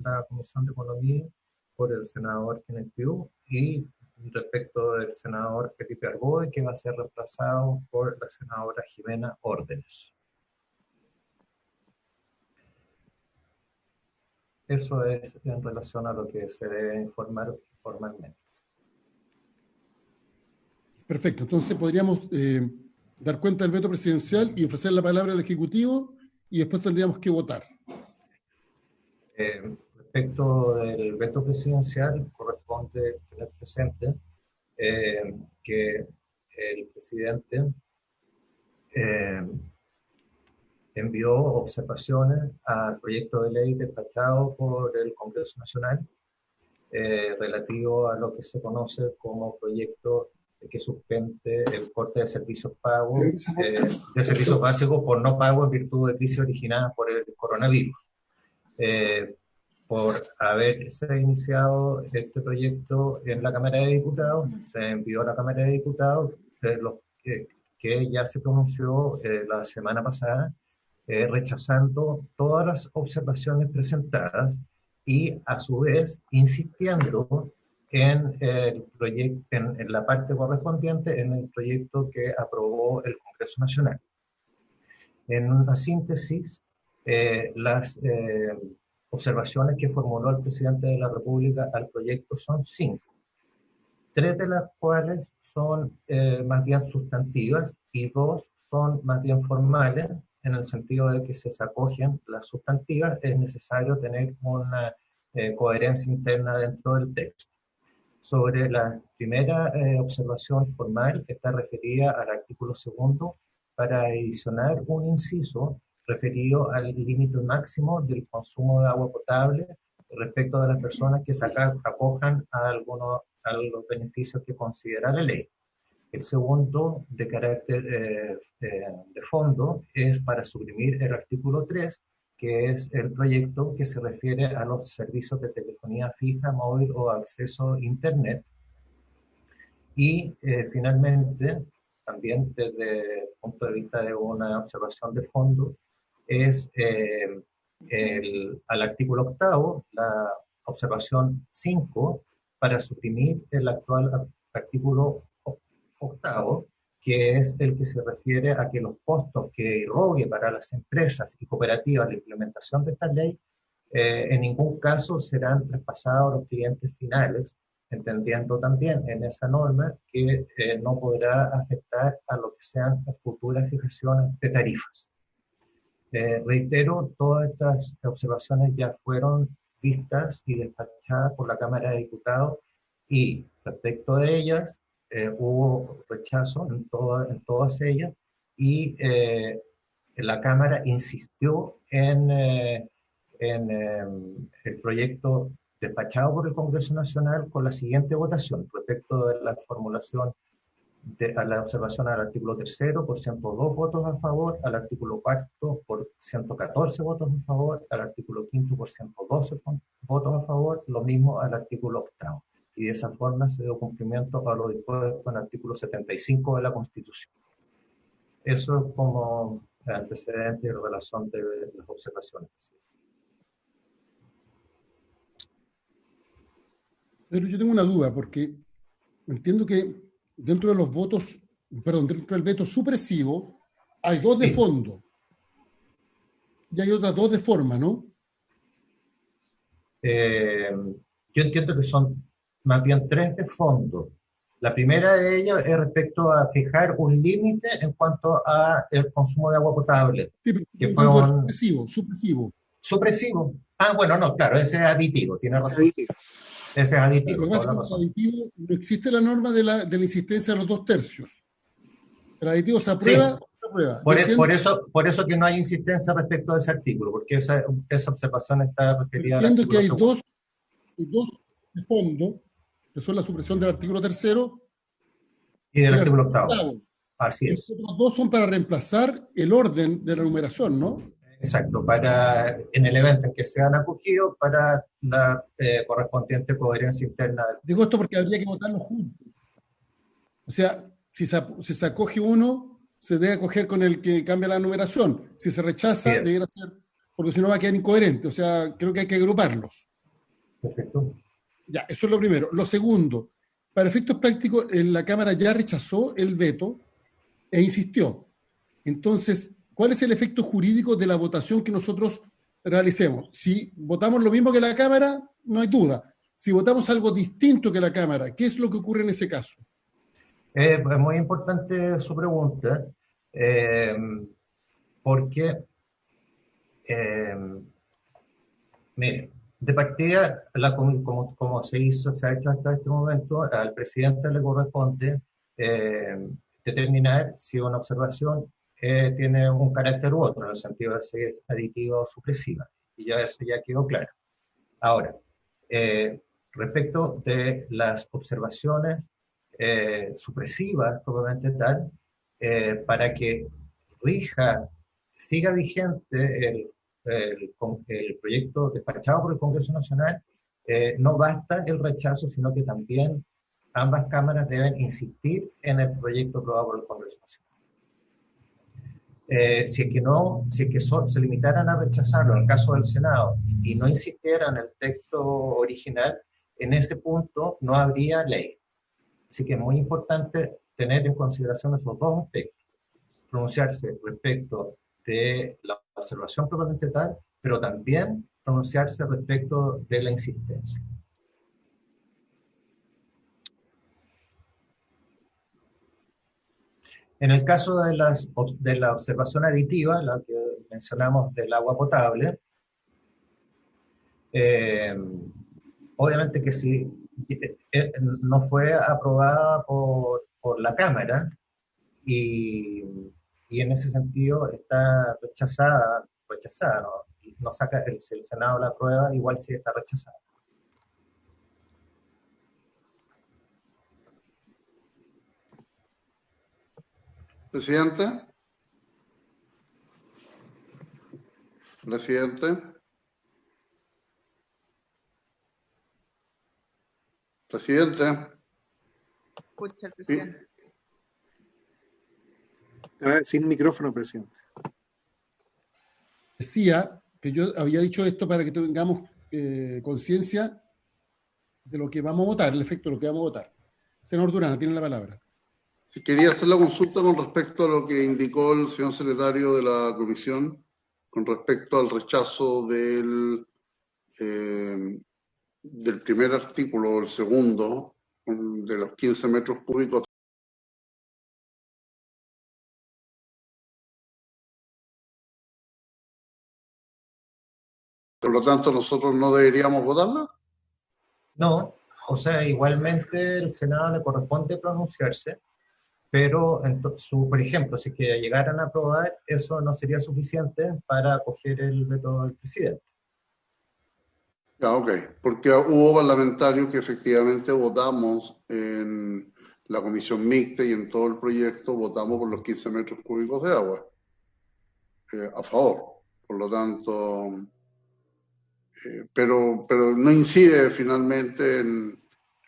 la Comisión de Economía por el senador Kenneth Pugh y respecto del senador Felipe Arboe, que va a ser reemplazado por la senadora Jimena Órdenes. Eso es en relación a lo que se debe informar formalmente. Perfecto, entonces podríamos dar cuenta del veto presidencial y ofrecer la palabra al Ejecutivo y después tendríamos que votar. Respecto del veto presidencial, corresponde tener presente que el presidente envió observaciones al proyecto de ley despachado por el Congreso Nacional relativo a lo que se conoce como proyecto que suspende el corte de servicios pagos, de servicios básicos por no pago en virtud de crisis originadas por el coronavirus. Por haberse iniciado este proyecto en la Cámara de Diputados, se envió a la Cámara de Diputados, que ya se pronunció la semana pasada, rechazando todas las observaciones presentadas y a su vez insistiendo en la parte correspondiente en el proyecto que aprobó el Congreso Nacional. En una síntesis, las observaciones que formuló el presidente de la República al proyecto son 5, 3 de las cuales son más bien sustantivas y 2 son más bien formales, en el sentido de que si se acogen las sustantivas es necesario tener una coherencia interna dentro del texto. Sobre la primera observación formal, que está referida al artículo 2 para adicionar un inciso referido al límite máximo del consumo de agua potable respecto de las personas que se acojan a los beneficios que considera la ley. El segundo, de carácter de fondo, es para suprimir el artículo 3, que es el proyecto que se refiere a los servicios de telefonía fija, móvil o acceso a Internet. Y finalmente, también desde el punto de vista de una observación de fondo, es al artículo 8, la observación 5, para suprimir el actual artículo 8, que es el que se refiere a que los costos que irrogue para las empresas y cooperativas la implementación de esta ley en ningún caso serán traspasados a los clientes finales, entendiendo también en esa norma que no podrá afectar a lo que sean las futuras fijaciones de tarifas. Reitero, todas estas observaciones ya fueron vistas y despachadas por la Cámara de Diputados y respecto de ellas hubo rechazo en todas ellas y la Cámara insistió en el proyecto despachado por el Congreso Nacional con la siguiente votación respecto de la formulación a la observación al artículo 3 por 102 votos a favor, al artículo 4 por 114 votos a favor, al artículo 5 por 112 votos a favor, lo mismo al artículo 8. Y de esa forma se dio cumplimiento a lo dispuesto en el artículo 75 de la Constitución. Eso es como antecedente y relación de las observaciones. Pero yo tengo una duda, porque entiendo que dentro de los votos, perdón, dentro del veto supresivo, hay 2 de fondo y hay otras 2 de forma, ¿no? Yo entiendo que son más bien 3 de fondo. La primera de ellas es respecto a fijar un límite en cuanto a el consumo de agua potable. Sí, pero que fue un supresivo. Supresivo. Ah, bueno, no, claro, ese es aditivo, tiene razón. Ese es aditivo. Lo que pasa es que aditivo no existe la norma de la insistencia de los 2/3. El aditivo se aprueba, sí. Se aprueba. Por eso que no hay insistencia respecto a ese artículo, porque esa observación está referida al artículo. Entiendo que hay dos de fondo, que son la supresión del artículo 3 y del artículo 8. Así es. Los 2 son para reemplazar el orden de la numeración, ¿no? Exacto, en el evento en que sean acogidos para la correspondiente coherencia interna. Digo esto porque habría que votarlos juntos. O sea, si se acoge uno, se debe acoger con el que cambia la numeración. Si se rechaza, debería ser, porque si no va a quedar incoherente. O sea, creo que hay que agruparlos. Perfecto. Ya, eso es lo primero. Lo segundo, para efectos prácticos, la Cámara ya rechazó el veto e insistió. Entonces, ¿cuál es el efecto jurídico de la votación que nosotros realicemos? Si votamos lo mismo que la Cámara, no hay duda. Si votamos algo distinto que la Cámara, ¿qué es lo que ocurre en ese caso? Es muy importante su pregunta, eh, porque, eh, mire, de partida, como se ha hecho hasta este momento, al presidente le corresponde eh, determinar si una observación tiene un carácter u otro, en el sentido de si es aditiva o supresiva. Y ya eso ya quedó claro. Ahora, eh, respecto de las observaciones supresivas, probablemente tal, para que rija, siga vigente el proyecto despachado por el Congreso Nacional, no basta el rechazo, sino que también ambas cámaras deben insistir en el proyecto aprobado por el Congreso Nacional. Si es que no, si es que se limitaran a rechazarlo en el caso del Senado y no insistieran en el texto original, en ese punto no habría ley. Así que es muy importante tener en consideración esos dos aspectos, pronunciarse respecto de la observación propiamente tal, pero también pronunciarse respecto de la insistencia. En el caso de la observación aditiva, la que mencionamos del agua potable, Eh, obviamente que si no fue aprobada por la Cámara y, y, en ese sentido está rechazada, no, no saca, si el Senado la aprueba, igual sí está rechazada. Presidente, presidente, presidente. Escucha el presidente. Sin micrófono, presidente. Decía que yo había dicho esto para que tengamos conciencia de lo que vamos a votar, el efecto de lo que vamos a votar. Senador Durán, tiene la palabra. Quería hacer la consulta con respecto a lo que indicó el señor secretario de la comisión, con respecto al rechazo del primer artículo, el segundo, de los 15 metros cúbicos. Por lo tanto, nosotros no deberíamos votarla. No, o sea, igualmente el Senado le corresponde pronunciarse, pero por ejemplo, si que llegaran a aprobar, eso no sería suficiente para acoger el veto del presidente. Ya, ok, porque hubo parlamentarios que efectivamente votamos en la comisión mixta y en todo el proyecto votamos por los 15 metros cúbicos de agua, a favor. Por lo tanto, pero no incide finalmente en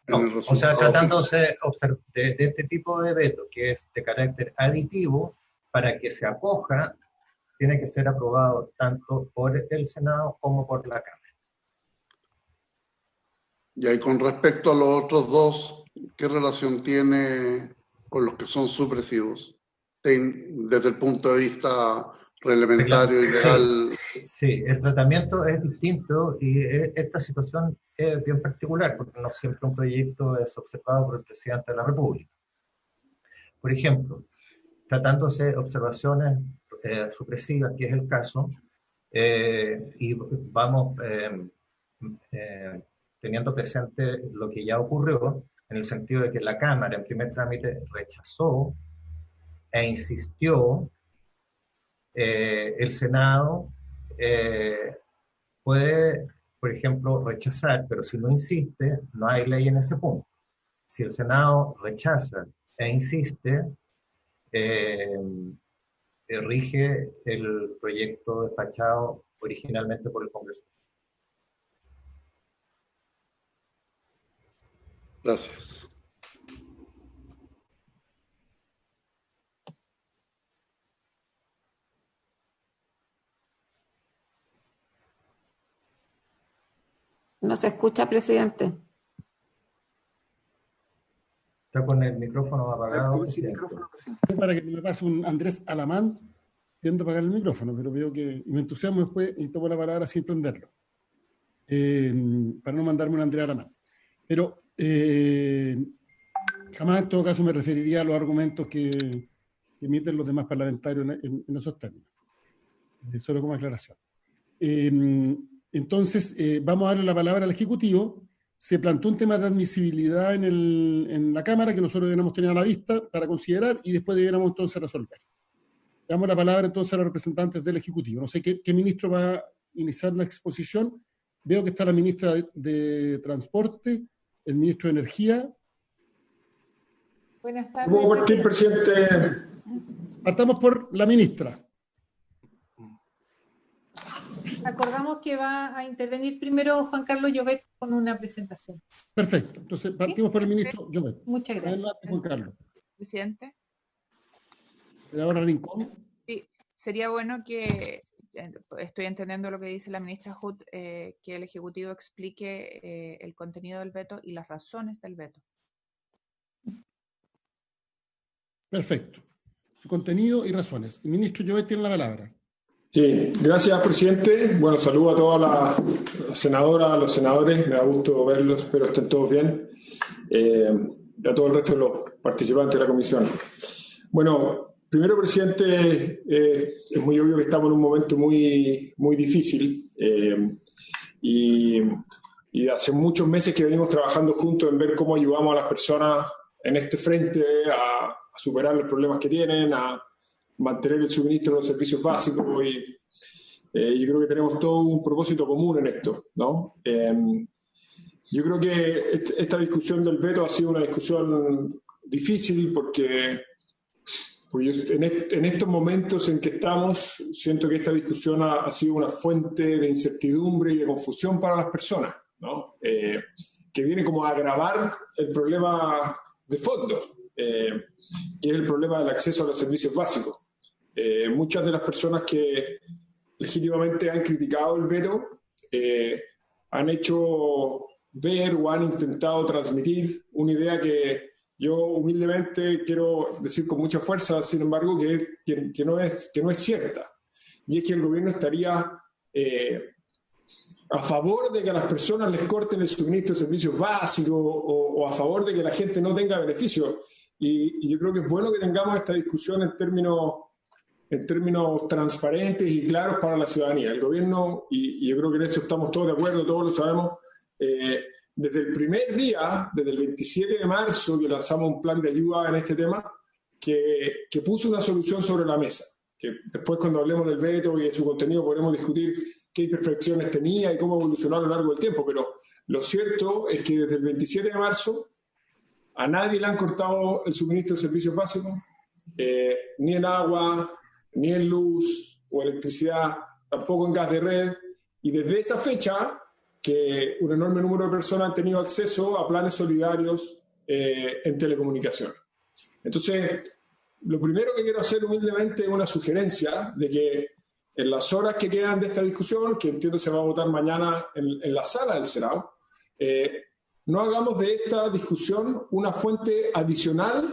el No, resultado. o sea, tratándose de este tipo de veto, que es de carácter aditivo, para que se acoja, tiene que ser aprobado tanto por el Senado como por la Cámara. Y ahí con respecto a los otros dos, ¿qué relación tiene con los que son supresivos? Desde el punto de vista reglamentario y legal. Sí, el tratamiento es distinto y esta situación es bien particular porque no siempre un proyecto es observado por el presidente de la República. Por ejemplo, tratándose de observaciones supresivas, que es el caso, y vamos teniendo presente lo que ya ocurrió, en el sentido de que la Cámara en primer trámite rechazó e insistió, el Senado puede, por ejemplo, rechazar, pero si no insiste, no hay ley en ese punto. Si el Senado rechaza e insiste, eh, rige el proyecto despachado originalmente por el Congreso. Gracias. No se escucha, presidente. Está con el micrófono apagado, presidente. Para que me pase un Andrés Alamán, viendo apagar el micrófono, pero veo que me entusiasmo después y tomo la palabra sin prenderlo. Para no mandarme un Andrés Alamán. Pero jamás en todo caso me referiría a los argumentos que emiten los demás parlamentarios en esos términos. Solo como aclaración. Entonces, vamos a darle la palabra al Ejecutivo. Se planteó un tema de admisibilidad en la Cámara que nosotros deberíamos tener a la vista para considerar y después deberíamos entonces resolver. Damos la palabra entonces a los representantes del Ejecutivo. No sé qué ministro va a iniciar la exposición. Veo que está la ministra de Transporte, el ministro de Energía. Buenas tardes. ¿Puedo partir, presidente? Partamos por la ministra. Acordamos que va a intervenir primero Juan Carlos Llobet con una presentación. Perfecto. Entonces partimos por el ministro Llobet. Muchas gracias. Adelante, Juan Carlos. Presidente. Senadora Rincón. Sí, sería bueno que, estoy entendiendo lo que dice la ministra Hood, que el Ejecutivo explique el contenido del veto y las razones del veto. Perfecto. Su contenido y razones. El ministro Llobet tiene la palabra. Sí, gracias, presidente. Bueno, saludo a todas las senadoras, a los senadores. Me da gusto verlos, espero estén todos bien. Y a todo el resto de los participantes de la comisión. Bueno, primero, presidente, es muy obvio que estamos en un momento muy, muy difícil. Y hace muchos meses que venimos trabajando juntos en ver cómo ayudamos a las personas en este frente a superar los problemas que tienen, a mantener el suministro de los servicios básicos y yo creo que tenemos todo un propósito común en esto, ¿no? Yo creo que esta discusión del veto ha sido una discusión difícil porque en estos momentos en que estamos siento que esta discusión ha sido una fuente de incertidumbre y de confusión para las personas, ¿no? Que viene como a agravar el problema de fondo, que es el problema del acceso a los servicios básicos. Muchas de las personas que legítimamente han criticado el veto han hecho ver o han intentado transmitir una idea que yo humildemente quiero decir con mucha fuerza, sin embargo, que no es cierta. Y es que el gobierno estaría a favor de que a las personas les corten el suministro de servicios básicos o a favor de que la gente no tenga beneficios. Y yo creo que es bueno que tengamos esta discusión en términos transparentes y claros para la ciudadanía. El gobierno, y yo creo que en eso estamos todos de acuerdo, todos lo sabemos, desde el primer día, desde el 27 de marzo, que lanzamos un plan de ayuda en este tema, que puso una solución sobre la mesa. Que después, cuando hablemos del veto y de su contenido, podremos discutir qué imperfecciones tenía y cómo evolucionó a lo largo del tiempo. Pero lo cierto es que desde el 27 de marzo a nadie le han cortado el suministro de servicios básicos, ni en agua, ni en luz o electricidad, tampoco en gas de red. Y desde esa fecha, que un enorme número de personas han tenido acceso a planes solidarios en telecomunicaciones. Entonces, lo primero que quiero hacer humildemente es una sugerencia de que en las horas que quedan de esta discusión, que entiendo se va a votar mañana en la sala del Senado, no hagamos de esta discusión una fuente adicional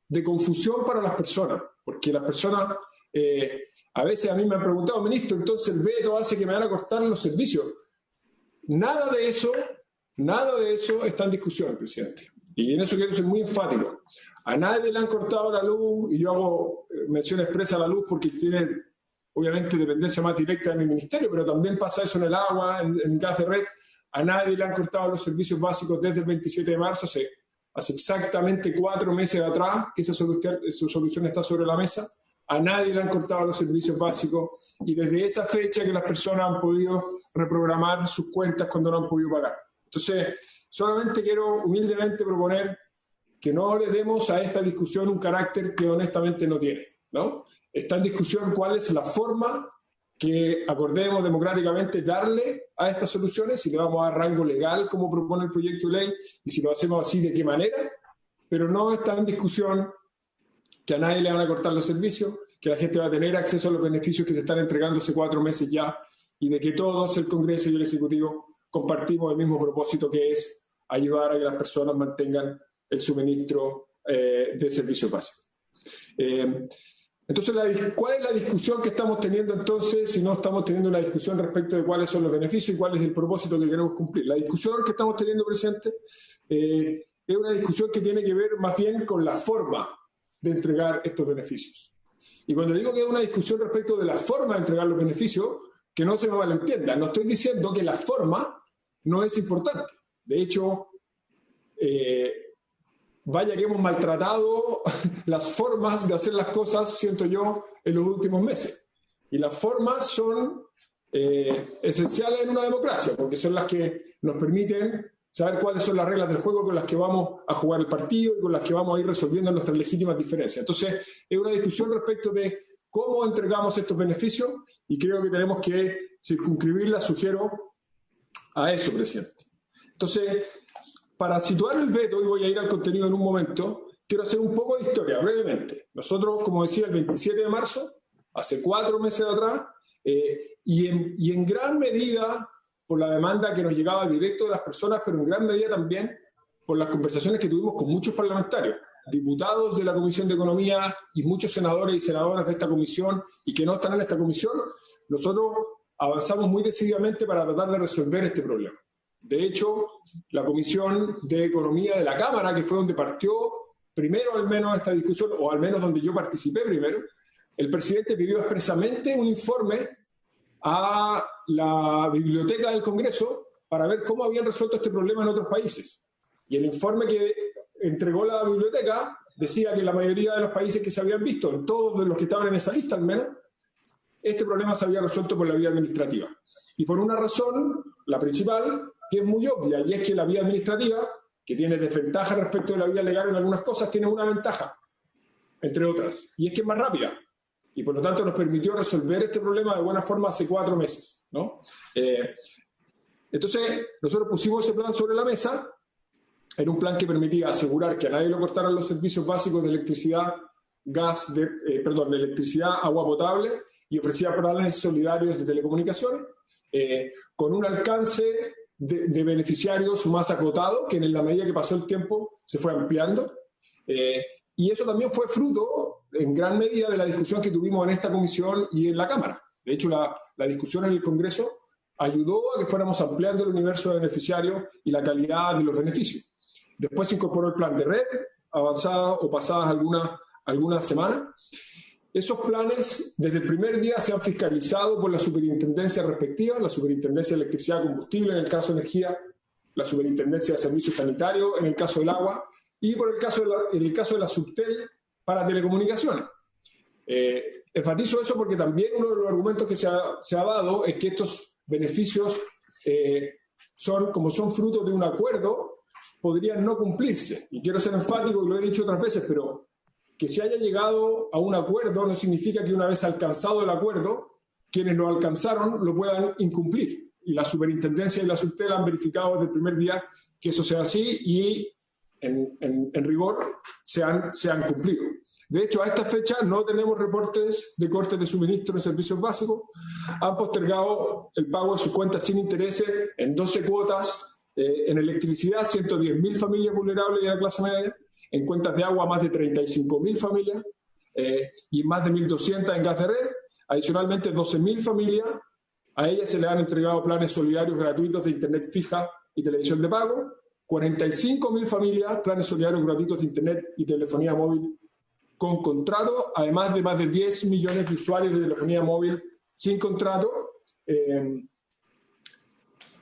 de confusión para las personas, porque las personas, a veces a mí me han preguntado, ministro, entonces el veto hace que me van a cortar los servicios. Nada de eso está en discusión, presidente. Y en eso quiero ser muy enfático. A nadie le han cortado la luz, y yo hago mención expresa a la luz porque tiene, obviamente, dependencia más directa de mi ministerio, pero también pasa eso en el agua, en gas de red. A nadie le han cortado los servicios básicos desde el 27 de marzo, hace exactamente 4 meses atrás que esa solución está sobre la mesa. A nadie le han cortado los servicios básicos y desde esa fecha que las personas han podido reprogramar sus cuentas cuando no han podido pagar. Entonces, solamente quiero humildemente proponer que no le demos a esta discusión un carácter que honestamente no tiene, ¿no? Está en discusión cuál es la forma que acordemos democráticamente darle a estas soluciones, si le vamos a dar rango legal como propone el proyecto de ley y si lo hacemos así, de qué manera, pero no está en discusión que a nadie le van a cortar los servicios, que la gente va a tener acceso a los beneficios que se están entregando hace 4 meses ya y de que todos, el Congreso y el Ejecutivo, compartimos el mismo propósito, que es ayudar a que las personas mantengan el suministro de servicios básicos. Entonces, ¿cuál es la discusión que estamos teniendo entonces si no estamos teniendo una discusión respecto de cuáles son los beneficios y cuál es el propósito que queremos cumplir? La discusión que estamos teniendo, presidente, es una discusión que tiene que ver más bien con la forma de entregar estos beneficios. Y cuando digo que es una discusión respecto de la forma de entregar los beneficios, que no se me malentienda, no estoy diciendo que la forma no es importante. De hecho, vaya que hemos maltratado las formas de hacer las cosas, siento yo, en los últimos meses. Y las formas son esenciales en una democracia, porque son las que nos permiten saber cuáles son las reglas del juego con las que vamos a jugar el partido y con las que vamos a ir resolviendo nuestras legítimas diferencias. Entonces, es una discusión respecto de cómo entregamos estos beneficios y creo que tenemos que circunscribirla, sugiero, a eso, presidente. Entonces, para situar el veto, y voy a ir al contenido en un momento, quiero hacer un poco de historia, brevemente. Nosotros, como decía, el 27 de marzo, hace 4 meses atrás, y en gran medida por la demanda que nos llegaba directo de las personas, pero en gran medida también por las conversaciones que tuvimos con muchos parlamentarios, diputados de la Comisión de Economía y muchos senadores y senadoras de esta comisión y que no están en esta comisión, nosotros avanzamos muy decididamente para tratar de resolver este problema. De hecho, la Comisión de Economía de la Cámara, que fue donde partió primero al menos esta discusión, o al menos donde yo participé primero, el presidente pidió expresamente un informe a la biblioteca del Congreso para ver cómo habían resuelto este problema en otros países. Y el informe que entregó la biblioteca decía que en la mayoría de los países que se habían visto, en todos de los que estaban en esa lista al menos, este problema se había resuelto por la vía administrativa. Y por una razón, la principal, que es muy obvia, y es que la vía administrativa, que tiene desventaja respecto de la vía legal en algunas cosas, tiene una ventaja, entre otras, y es que es más rápida. Y por lo tanto nos permitió resolver este problema de buena forma hace 4 meses, ¿no? Entonces, nosotros pusimos ese plan sobre la mesa. Era un plan que permitía asegurar que a nadie le cortaran los servicios básicos de electricidad, electricidad, agua potable, y ofrecía planes solidarios de telecomunicaciones, con un alcance de beneficiarios más acotado, que en la medida que pasó el tiempo se fue ampliando. Y eso también fue fruto, en gran medida, de la discusión que tuvimos en esta comisión y en la Cámara. De hecho, la discusión en el Congreso ayudó a que fuéramos ampliando el universo de beneficiarios y la calidad de los beneficios. Después se incorporó el plan de red, avanzadas o pasadas algunas semanas. Esos planes, desde el primer día, se han fiscalizado por la superintendencia respectiva, la Superintendencia de Electricidad y Combustible, en el caso de energía, la Superintendencia de Servicios Sanitarios, en el caso del agua, y en el caso de la Subtel para telecomunicaciones. Enfatizo eso porque también uno de los argumentos que se ha dado es que estos beneficios, como son frutos de un acuerdo, podrían no cumplirse. Y quiero ser enfático, y lo he dicho otras veces, pero que se haya llegado a un acuerdo no significa que una vez alcanzado el acuerdo, quienes lo alcanzaron lo puedan incumplir. Y la Superintendencia y la Subtel han verificado desde el primer día que eso sea así y en rigor se han cumplido. De hecho, a esta fecha no tenemos reportes de cortes de suministro en servicios básicos. Han postergado el pago de sus cuentas sin intereses en 12 cuotas. En electricidad, 110.000 familias vulnerables de la clase media. En cuentas de agua, más de 35.000 familias. Y más de 1.200 en gas de red. Adicionalmente, 12.000 familias. A ellas se le han entregado planes solidarios gratuitos de internet fija y televisión de pago. 45.000 familias, planes solidarios gratuitos de internet y telefonía móvil con contrato, además de más de 10 millones de usuarios de telefonía móvil sin contrato,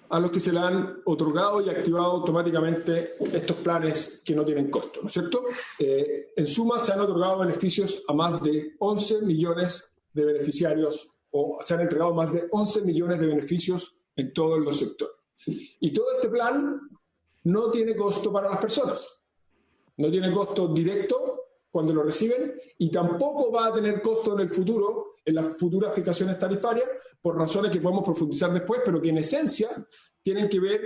a los que se le han otorgado y activado automáticamente estos planes que no tienen costo, ¿no es cierto? En suma, se han otorgado beneficios a más de 11 millones de beneficiarios, o se han entregado más de 11 millones de beneficios en todos los sectores. Y todo este plan no tiene costo para las personas. No tiene costo directo cuando lo reciben y tampoco va a tener costo en el futuro, en las futuras fijaciones tarifarias, por razones que podemos profundizar después, pero que en esencia tienen que ver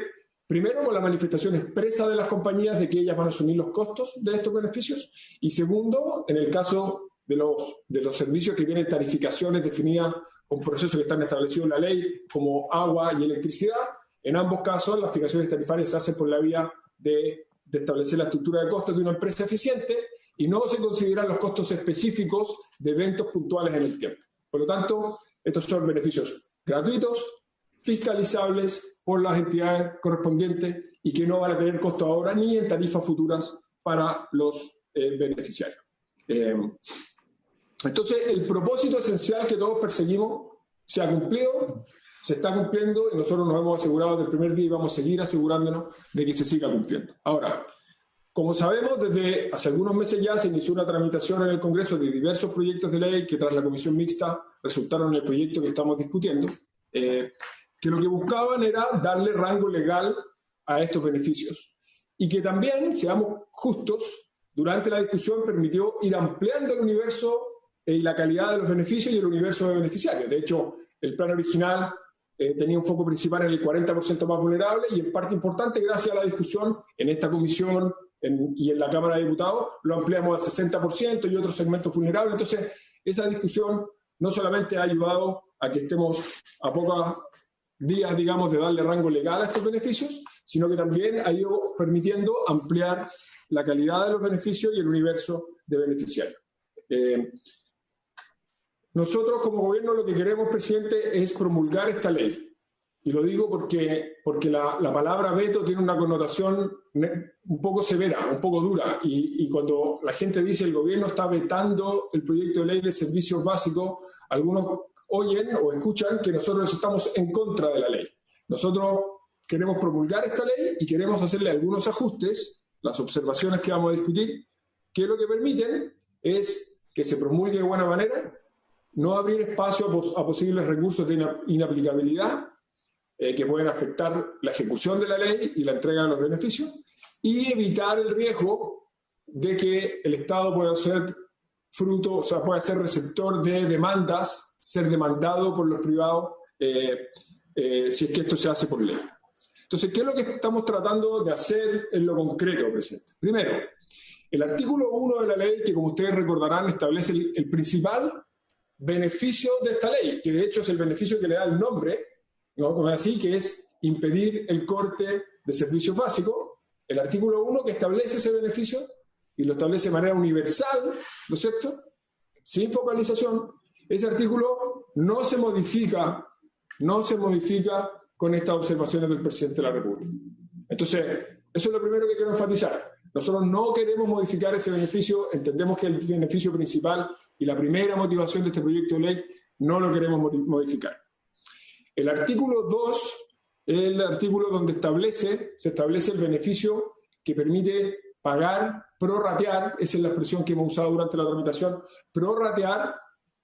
primero con la manifestación expresa de las compañías de que ellas van a asumir los costos de estos beneficios y segundo, en el caso de los servicios que tienen tarificaciones definidas con procesos que están establecidos en la ley, como agua y electricidad, En ambos casos, las fijaciones tarifarias se hacen por la vía de establecer la estructura de costos de una empresa eficiente y no se consideran los costos específicos de eventos puntuales en el tiempo. Por lo tanto, estos son beneficios gratuitos, fiscalizables por las entidades correspondientes y que no van a tener costo ahora ni en tarifas futuras para los beneficiarios. Entonces, el propósito esencial que todos perseguimos se ha cumplido, se está cumpliendo y nosotros nos hemos asegurado desde el primer día y vamos a seguir asegurándonos de que se siga cumpliendo. Ahora, como sabemos, desde hace algunos meses ya se inició una tramitación en el Congreso de diversos proyectos de ley que tras la comisión mixta resultaron en el proyecto que estamos discutiendo, que lo que buscaban era darle rango legal a estos beneficios y que también, seamos justos, durante la discusión permitió ir ampliando el universo y la calidad de los beneficios y el universo de beneficiarios. De hecho, el plan original tenía un foco principal en el 40% más vulnerable y en parte importante, gracias a la discusión en esta comisión y en la Cámara de Diputados, lo ampliamos al 60% y otros segmentos vulnerables. Entonces, esa discusión no solamente ha ayudado a que estemos a pocos días, digamos, de darle rango legal a estos beneficios, sino que también ha ido permitiendo ampliar la calidad de los beneficios y el universo de beneficiarios. Nosotros como gobierno lo que queremos, presidente, es promulgar esta ley. Y lo digo porque la palabra veto tiene una connotación un poco severa, un poco dura. Y cuando la gente dice el gobierno está vetando el proyecto de ley de servicios básicos, algunos oyen o escuchan que nosotros estamos en contra de la ley. Nosotros queremos promulgar esta ley y queremos hacerle algunos ajustes, las observaciones que vamos a discutir, que lo que permiten es que se promulgue de buena manera, no abrir espacio a posibles recursos de inaplicabilidad que pueden afectar la ejecución de la ley y la entrega de los beneficios, y evitar el riesgo de que el Estado pueda ser pueda ser receptor de demandas, ser demandado por los privados si es que esto se hace por ley. Entonces, ¿qué es lo que estamos tratando de hacer en lo concreto, presidente? Primero, el artículo 1 de la ley, que como ustedes recordarán, establece el principal beneficio de esta ley, que de hecho es el beneficio que le da el nombre, ¿no? Así que es impedir el corte de servicios básicos. El artículo 1 que establece ese beneficio y lo establece de manera universal, ¿no es cierto?, sin focalización. Ese artículo no se modifica con estas observaciones del presidente de la República. Entonces, eso es lo primero que quiero enfatizar. Nosotros no queremos modificar ese beneficio, entendemos que el beneficio principal y la primera motivación de este proyecto de ley no lo queremos modificar. El artículo 2 es el artículo donde se establece el beneficio que permite pagar, prorratear, esa es la expresión que hemos usado durante la tramitación, prorratear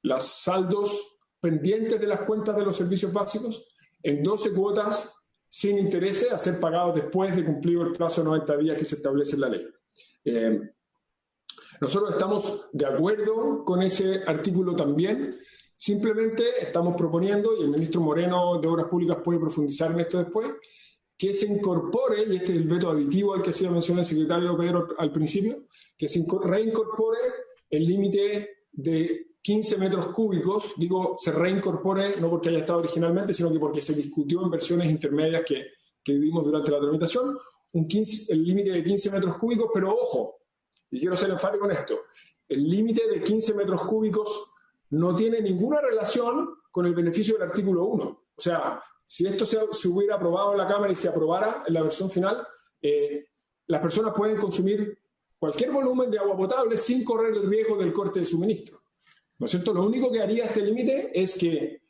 los saldos pendientes de las cuentas de los servicios básicos en 12 cuotas sin intereses a ser pagados después de cumplido el plazo de 90 días que se establece en la ley. Nosotros estamos de acuerdo con ese artículo también. Simplemente estamos proponiendo, y el ministro Moreno de Obras Públicas puede profundizar en esto después, que se incorpore, y este es el veto aditivo al que hacía mención el secretario Pedro al principio, que se reincorpore el límite de 15 metros cúbicos, digo, se reincorpore no porque haya estado originalmente, sino que porque se discutió en versiones intermedias que vimos durante la tramitación, el límite de 15 metros cúbicos, pero ojo, y quiero ser enfático en esto, el límite de 15 metros cúbicos no tiene ninguna relación con el beneficio del artículo 1. O sea, si esto se hubiera aprobado en la Cámara y se aprobara en la versión final, las personas pueden consumir cualquier volumen de agua potable sin correr el riesgo del corte de suministro. ¿No es cierto? Lo único que haría este límite es que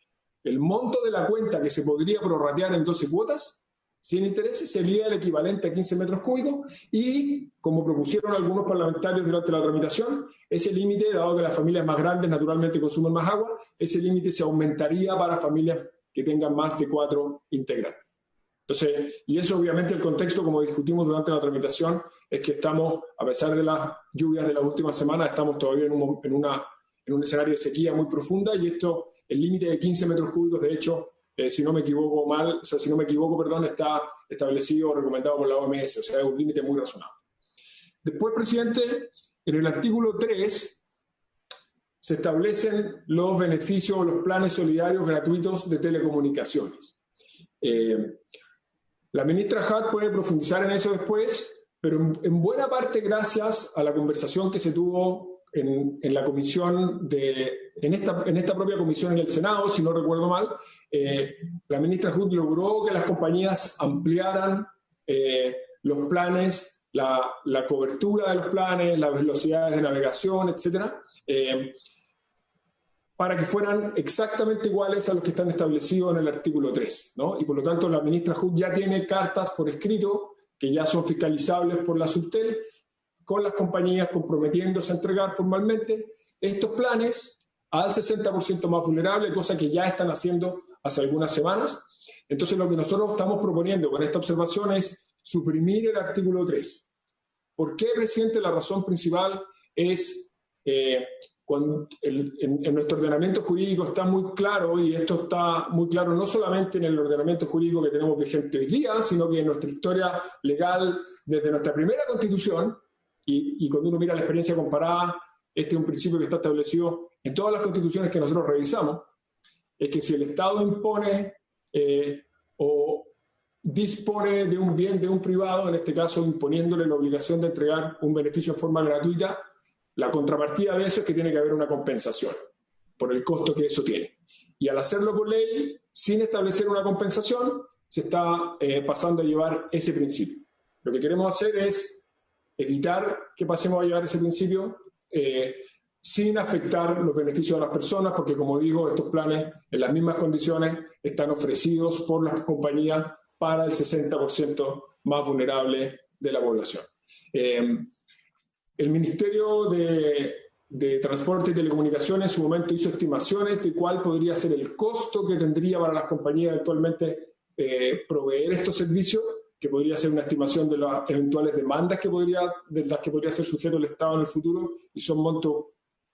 el monto de la cuenta que se podría prorratear en 12 cuotas sin intereses sería el equivalente a 15 metros cúbicos y, como propusieron algunos parlamentarios durante la tramitación, ese límite, dado que las familias más grandes naturalmente consumen más agua, ese límite se aumentaría para familias que tengan más de 4 integrantes. Entonces, y eso obviamente el contexto, como discutimos durante la tramitación, es que estamos, a pesar de las lluvias de las últimas semanas, estamos todavía en un escenario de sequía muy profunda y el límite de 15 metros cúbicos, de hecho, si no me equivoco, perdón, está establecido o recomendado por la OMS, o sea, es un límite muy razonable. Después, presidente, en el artículo 3 se establecen los beneficios o los planes solidarios gratuitos de telecomunicaciones. La ministra Hutt puede profundizar en eso después, pero en buena parte gracias a la conversación que se tuvo en la comisión en esta propia comisión en el Senado, si no recuerdo mal, la ministra Hutt logró que las compañías ampliaran los planes, la cobertura de los planes, las velocidades de navegación, etcétera, para que fueran exactamente iguales a los que están establecidos en el artículo 3, ¿no? Y por lo tanto la ministra Hutt ya tiene cartas por escrito que ya son fiscalizables por la Subtel, con las compañías comprometiéndose a entregar formalmente estos planes al 60% más vulnerable, cosa que ya están haciendo hace algunas semanas. Entonces lo que nosotros estamos proponiendo con esta observación es suprimir el artículo 3. ¿Por qué, presidente? La razón principal es cuando en nuestro ordenamiento jurídico está muy claro, y esto está muy claro no solamente en el ordenamiento jurídico que tenemos vigente hoy día, sino que en nuestra historia legal desde nuestra primera Constitución, y cuando uno mira la experiencia comparada, este es un principio que está establecido en todas las constituciones que nosotros revisamos, es que si el Estado impone o dispone de un bien de un privado, en este caso imponiéndole la obligación de entregar un beneficio en forma gratuita, la contrapartida de eso es que tiene que haber una compensación por el costo que eso tiene. Y al hacerlo por ley, sin establecer una compensación, se está pasando a llevar ese principio. Lo que queremos hacer es evitar que pasemos a llevar ese principio sin afectar los beneficios a las personas, porque como digo, estos planes en las mismas condiciones están ofrecidos por las compañías para el 60% más vulnerable de la población. El Ministerio de Transporte y Telecomunicaciones en su momento hizo estimaciones de cuál podría ser el costo que tendría para las compañías eventualmente proveer estos servicios, que podría ser una estimación de las eventuales demandas de las que podría ser sujeto el Estado en el futuro, y son montos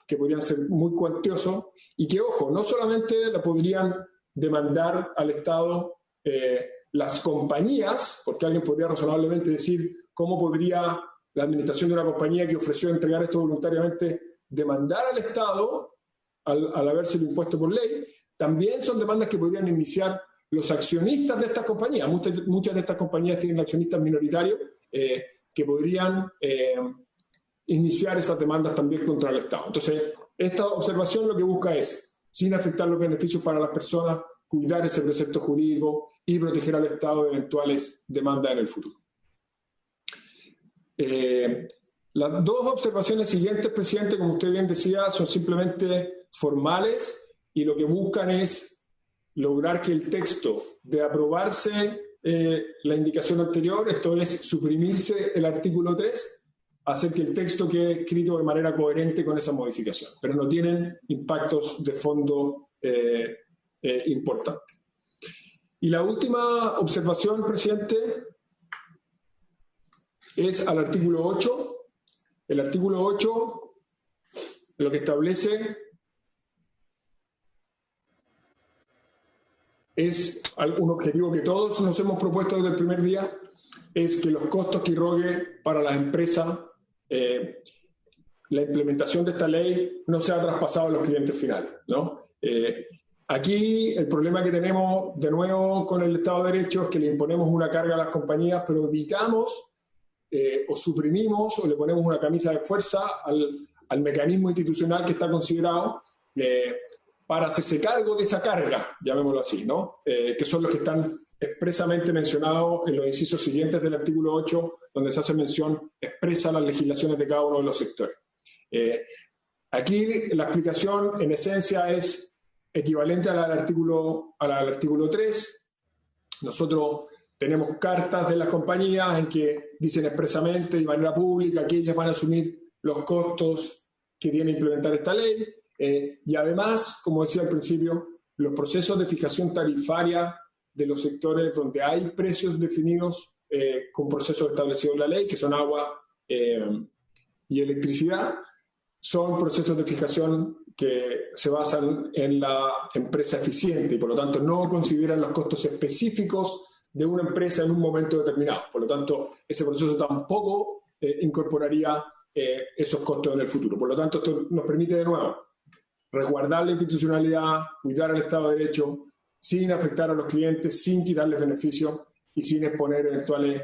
que podrían ser muy cuantiosos, y que, ojo, no solamente la podrían demandar al Estado las compañías, porque alguien podría razonablemente decir cómo podría la administración de una compañía que ofreció entregar esto voluntariamente demandar al Estado al habérselo impuesto por ley. También son demandas que podrían iniciar los accionistas de estas compañías. Muchas de estas compañías tienen accionistas minoritarios que podrían iniciar esas demandas también contra el Estado. Entonces, esta observación lo que busca es, sin afectar los beneficios para las personas, cuidar ese precepto jurídico y proteger al Estado de eventuales demandas en el futuro. Las dos observaciones siguientes, presidente, como usted bien decía, son simplemente formales y lo que buscan es lograr que el texto de aprobarse la indicación anterior, esto es suprimirse el artículo 3, hacer que el texto quede escrito de manera coherente con esa modificación, pero no tienen impactos de fondo importantes. Y la última observación, presidente, es al artículo 8. El artículo 8 lo que establece es un objetivo que todos nos hemos propuesto desde el primer día, es que los costos que irrogue para las empresas la implementación de esta ley no sea traspasado a los clientes finales, ¿no? Aquí el problema que tenemos de nuevo con el Estado de Derecho es que le imponemos una carga a las compañías, pero evitamos o suprimimos o le ponemos una camisa de fuerza al mecanismo institucional que está considerado para hacerse cargo de esa carga, llamémoslo así, ¿no? Que son los que están expresamente mencionados en los incisos siguientes del artículo 8, donde se hace mención expresa a las legislaciones de cada uno de los sectores. Aquí la explicación en esencia es equivalente a la del artículo 3. Nosotros tenemos cartas de las compañías en que dicen expresamente de manera pública que ellas van a asumir los costos que viene a implementar esta ley. Y además, como decía al principio, los procesos de fijación tarifaria de los sectores donde hay precios definidos con procesos establecidos en la ley, que son agua y electricidad, son procesos de fijación que se basan en la empresa eficiente y por lo tanto no consideran los costos específicos de una empresa en un momento determinado. Por lo tanto, ese proceso tampoco incorporaría esos costos en el futuro. Por lo tanto, esto nos permite de nuevo resguardar la institucionalidad, cuidar el Estado de Derecho, sin afectar a los clientes, sin quitarles beneficios y sin exponer eventuales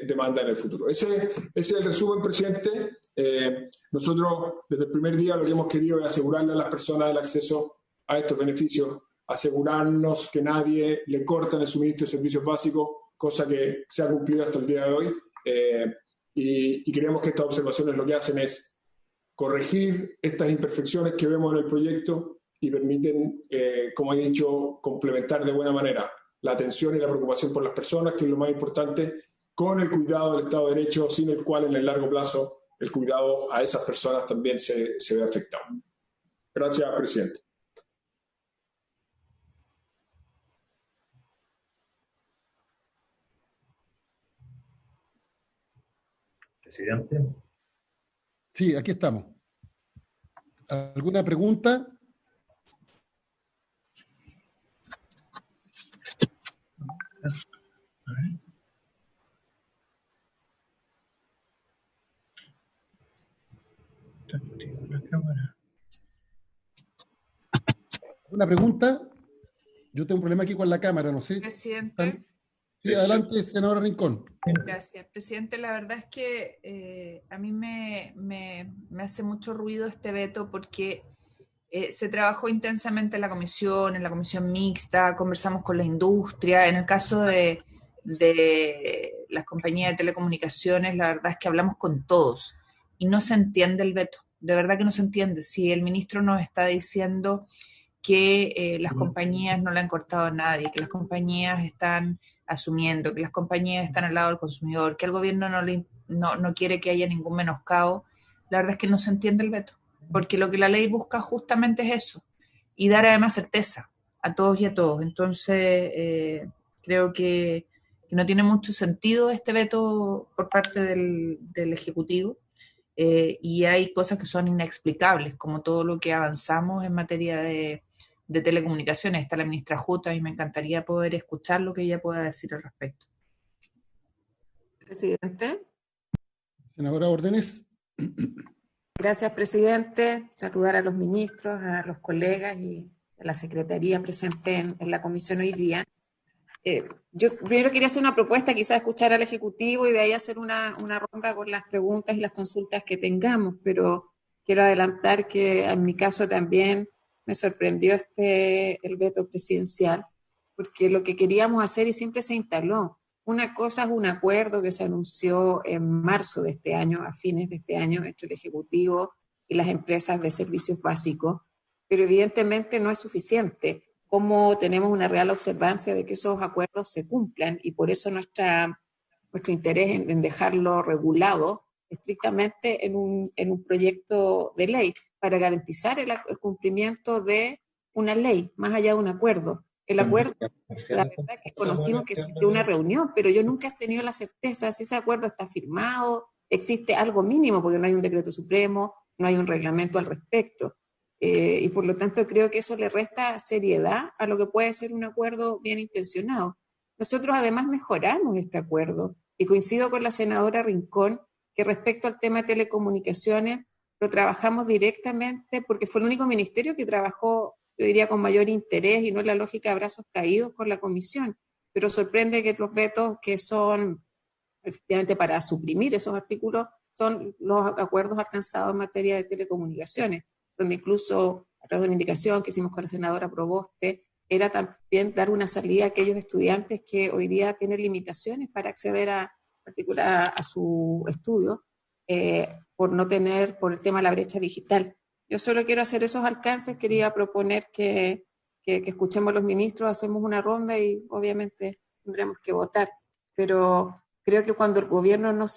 demandas en el futuro. Ese es el resumen, presidente. Nosotros desde el primer día lo que hemos querido es asegurarle a las personas el acceso a estos beneficios, asegurarnos que nadie le corta el suministro de servicios básicos, cosa que se ha cumplido hasta el día de hoy. Y creemos que estas observaciones lo que hacen es corregir estas imperfecciones que vemos en el proyecto y permiten, como he dicho, complementar de buena manera la atención y la preocupación por las personas, que es lo más importante, con el cuidado del Estado de Derecho, sin el cual en el largo plazo el cuidado a esas personas también se ve afectado. Gracias, presidente. Presidente. Sí, aquí estamos. ¿Alguna pregunta? ¿Alguna pregunta? Yo tengo un problema aquí con la cámara, no sé. Presidente. Sí, adelante, senadora Rincón. Gracias, presidente. La verdad es que a mí me hace mucho ruido este veto porque se trabajó intensamente en la comisión mixta, conversamos con la industria. En el caso de las compañías de telecomunicaciones, la verdad es que hablamos con todos y no se entiende el veto. De verdad que no se entiende. Si el ministro nos está diciendo que las compañías no le han cortado a nadie, que las compañías están asumiendo, que las compañías están al lado del consumidor, que el gobierno no quiere que haya ningún menoscabo, la verdad es que no se entiende el veto, porque lo que la ley busca justamente es eso, y dar además certeza a todos y a todos. Entonces, creo que no tiene mucho sentido este veto por parte del Ejecutivo, y hay cosas que son inexplicables, como todo lo que avanzamos en materia de telecomunicaciones. Está la ministra Juta y me encantaría poder escuchar lo que ella pueda decir al respecto. Presidente. Senadora Órdenes. Gracias, presidente. Saludar a los ministros, a los colegas y a la secretaría presente en la comisión hoy día. Yo primero quería hacer una propuesta, quizás escuchar al Ejecutivo y de ahí hacer una ronda con las preguntas y las consultas que tengamos, pero quiero adelantar que en mi caso también me sorprendió el veto presidencial, porque lo que queríamos hacer y siempre se instaló. Una cosa es un acuerdo que se anunció en marzo de este año, a fines de este año, entre el Ejecutivo y las empresas de servicios básicos, pero evidentemente no es suficiente. Como tenemos una real observancia de que esos acuerdos se cumplan y por eso nuestro interés en dejarlo regulado estrictamente en un proyecto de ley para garantizar el cumplimiento de una ley, más allá de un acuerdo. El acuerdo, la verdad que conocimos que existió una reunión, pero yo nunca he tenido la certeza si ese acuerdo está firmado, existe algo mínimo, porque no hay un decreto supremo, no hay un reglamento al respecto. Y por lo tanto creo que eso le resta seriedad a lo que puede ser un acuerdo bien intencionado. Nosotros además mejoramos este acuerdo y coincido con la senadora Rincón que respecto al tema de telecomunicaciones lo trabajamos directamente porque fue el único ministerio que trabajó, yo diría, con mayor interés y no en la lógica de brazos caídos con la comisión, pero sorprende que los vetos que son efectivamente para suprimir esos artículos son los acuerdos alcanzados en materia de telecomunicaciones, donde incluso a través de una indicación que hicimos con la senadora Proboste, era también dar una salida a aquellos estudiantes que hoy día tienen limitaciones para acceder a su estudio, por el tema de la brecha digital. Yo solo quiero hacer esos alcances, quería proponer que escuchemos a los ministros, hacemos una ronda y obviamente tendremos que votar, pero creo que cuando el gobierno no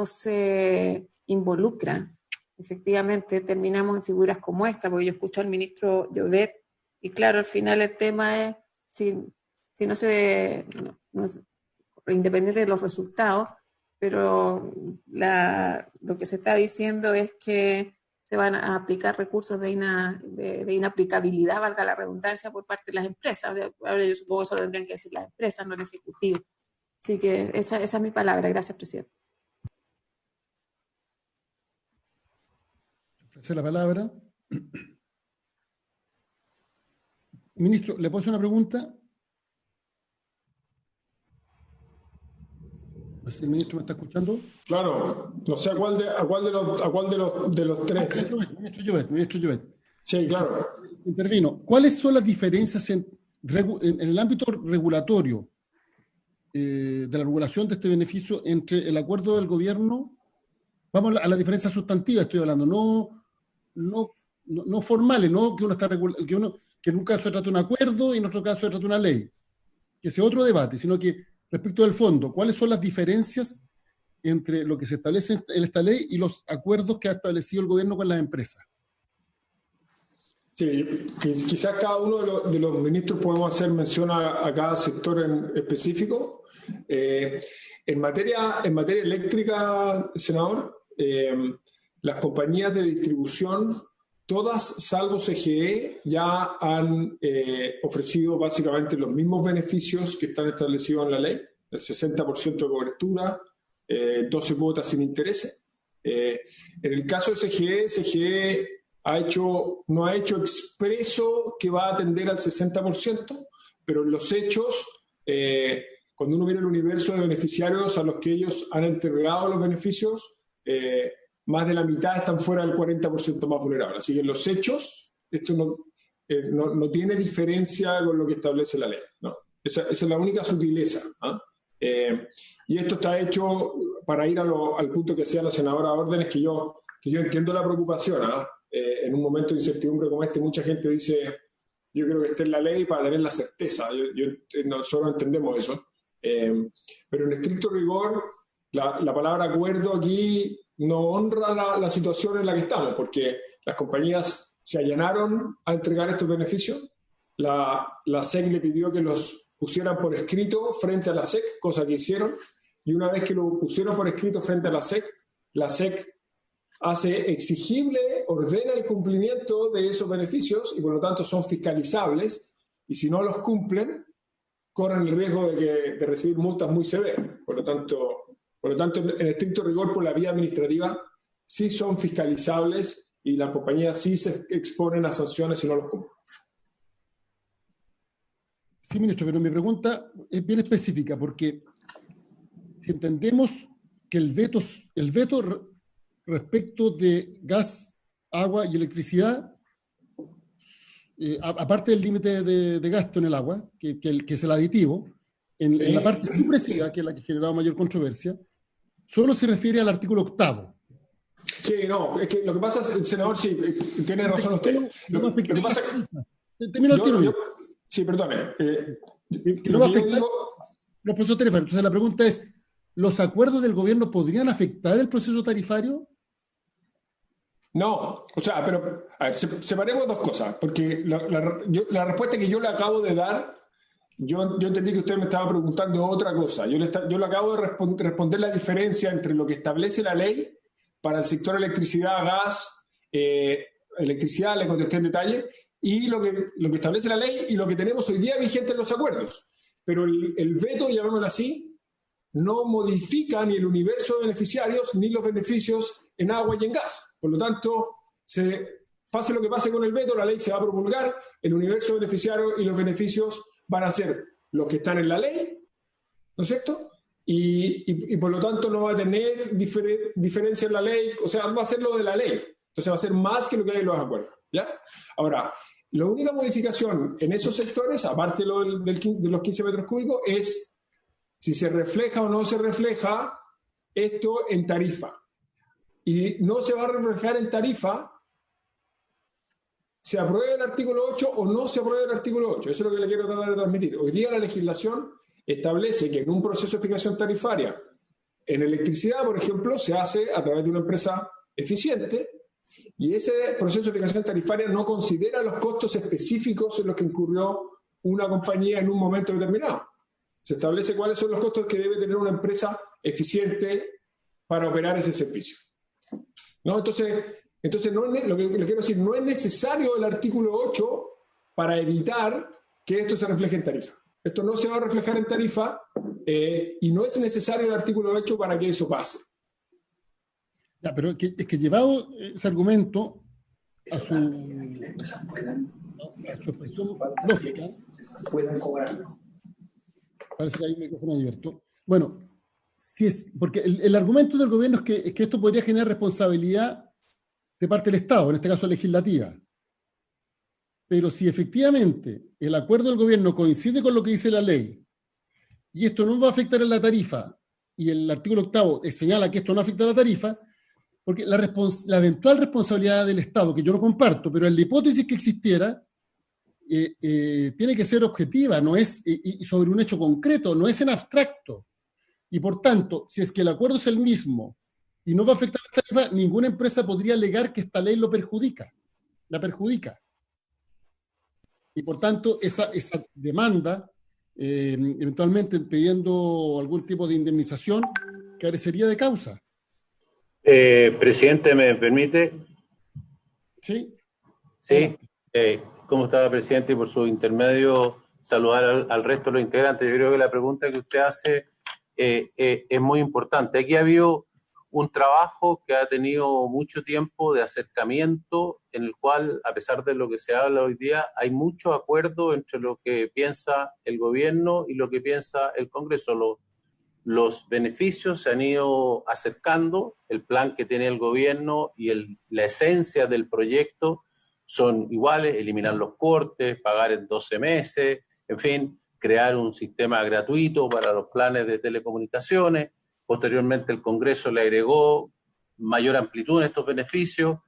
se involucra, efectivamente terminamos en figuras como esta, porque yo escucho al ministro Llobet y claro, al final el tema es si no se independiente de los resultados, pero lo que se está diciendo es que se van a aplicar recursos de inaplicabilidad, valga la redundancia, por parte de las empresas. Ahora yo supongo que eso lo tendrían que decir las empresas, no el Ejecutivo. Así que esa es mi palabra. Gracias, presidente. Ofrece la palabra. Ministro, ¿le puedo hacer una pregunta? No sé si el ministro me está escuchando. Claro, no sé a cuál de los tres. Ministro Llobet. Sí, claro. Intervino. ¿Cuáles son las diferencias en el ámbito regulatorio de la regulación de este beneficio entre el acuerdo del gobierno? Vamos a la diferencia sustantiva, estoy hablando, no formales, no que uno está que en un caso se trata un acuerdo y en otro caso se trata una ley, que ese otro debate, sino que respecto del fondo, ¿cuáles son las diferencias entre lo que se establece en esta ley y los acuerdos que ha establecido el gobierno con las empresas? Sí, quizás cada uno de los ministros podemos hacer mención a cada sector en específico. En materia eléctrica, senador, las compañías de distribución, todas salvo CGE, ya han ofrecido básicamente los mismos beneficios que están establecidos en la ley, el 60% de cobertura, 12 cuotas sin intereses. En el caso de CGE no ha hecho expreso que va a atender al 60%, pero en los hechos, cuando uno mira el universo de beneficiarios a los que ellos han entregado los beneficios, más de la mitad están fuera del 40% más vulnerable. Así que en los hechos, esto no tiene diferencia con lo que establece la ley, ¿no? Esa es la única sutileza, ¿eh? Y esto está hecho para ir al punto que hacía la senadora Órdenes, que yo entiendo la preocupación, ¿eh? En un momento de incertidumbre como este, mucha gente dice, yo creo que esté en la ley para tener la certeza. Nosotros entendemos eso. Pero en estricto rigor, la palabra acuerdo aquí no honra la situación en la que estamos, porque las compañías se allanaron a entregar estos beneficios. La SEC le pidió que los pusieran por escrito frente a la SEC, cosa que hicieron, y una vez que lo pusieron por escrito frente a la SEC hace exigible, ordena el cumplimiento de esos beneficios y por lo tanto son fiscalizables, y si no los cumplen, corren el riesgo de recibir multas muy severas. Por lo tanto, en estricto rigor, por la vía administrativa, sí son fiscalizables y las compañías sí se exponen a sanciones si no los cumplen. Sí, ministro, pero mi pregunta es bien específica, porque si entendemos que el veto respecto de gas, agua y electricidad, aparte del límite de gasto en el agua, que es el aditivo, en la parte supresiva, que es la que ha generado mayor controversia, solo se refiere al artículo 8. Sí, no, es que lo que pasa es, el senador, sí, tiene razón usted. Lo que pasa sí, perdone. No va a afectar los procesos tarifarios. Entonces la pregunta es, ¿los acuerdos del gobierno podrían afectar el proceso tarifario? No, o sea, pero a ver, separemos dos cosas, porque la respuesta que yo le acabo de dar, yo entendí que usted me estaba preguntando otra cosa. Yo le acabo de responder la diferencia entre lo que establece la ley para el sector electricidad, gas, electricidad, le contesté en detalle, y lo que establece la ley y lo que tenemos hoy día vigente en los acuerdos. Pero el veto, llamémoslo así, no modifica ni el universo de beneficiarios ni los beneficios en agua y en gas. Por lo tanto, pase lo que pase con el veto, la ley se va a promulgar, el universo de beneficiarios y los beneficios van a ser los que están en la ley, ¿no es cierto? Y por lo tanto no va a tener diferencia en la ley, o sea, va a ser lo de la ley. Entonces va a ser más que lo que hay en los acuerdos, ¿ya? Ahora, la única modificación en esos sectores, aparte de los 15 metros cúbicos, es si se refleja o no se refleja esto en tarifa. Y no se va a reflejar en tarifa, se apruebe el artículo 8 o no se apruebe el artículo 8. Eso es lo que le quiero tratar de transmitir. Hoy día la legislación establece que en un proceso de fijación tarifaria, en electricidad, por ejemplo, se hace a través de una empresa eficiente, y ese proceso de fijación tarifaria no considera los costos específicos en los que incurrió una compañía en un momento determinado. Se establece cuáles son los costos que debe tener una empresa eficiente para operar ese servicio, ¿no? Entonces lo que le quiero decir, no es necesario el artículo 8 para evitar que esto se refleje en tarifa. Esto no se va a reflejar en tarifa y no es necesario el artículo 8 para que eso pase. Ya, pero es que llevado ese argumento a su expresión lógica, puedan cobrar. Parece que hay un micrófono abierto. Bueno, porque el argumento del gobierno es que esto podría generar responsabilidad de parte del Estado, en este caso legislativa. Pero si efectivamente el acuerdo del gobierno coincide con lo que dice la ley, y esto no va a afectar en la tarifa, y el artículo 8 señala que esto no afecta a la tarifa, porque la eventual responsabilidad del Estado, que yo no comparto, pero en la hipótesis que existiera, tiene que ser objetiva, no es y sobre un hecho concreto, no es en abstracto. Y por tanto, si es que el acuerdo es el mismo y no va a afectar a la tarifa, ninguna empresa podría alegar que esta ley la perjudica. Y por tanto, esa demanda, eventualmente pidiendo algún tipo de indemnización, carecería de causa. Presidente, ¿me permite? Sí. Sí. ¿Cómo está, presidente? Y por su intermedio, saludar al resto de los integrantes. Yo creo que la pregunta que usted hace es muy importante. Aquí ha habido un trabajo que ha tenido mucho tiempo de acercamiento, en el cual, a pesar de lo que se habla hoy día, hay mucho acuerdo entre lo que piensa el gobierno y lo que piensa el Congreso. Los beneficios se han ido acercando, el plan que tiene el gobierno y la esencia del proyecto son iguales: eliminar los cortes, pagar en 12 meses, en fin, crear un sistema gratuito para los planes de telecomunicaciones. Posteriormente el Congreso le agregó mayor amplitud en estos beneficios,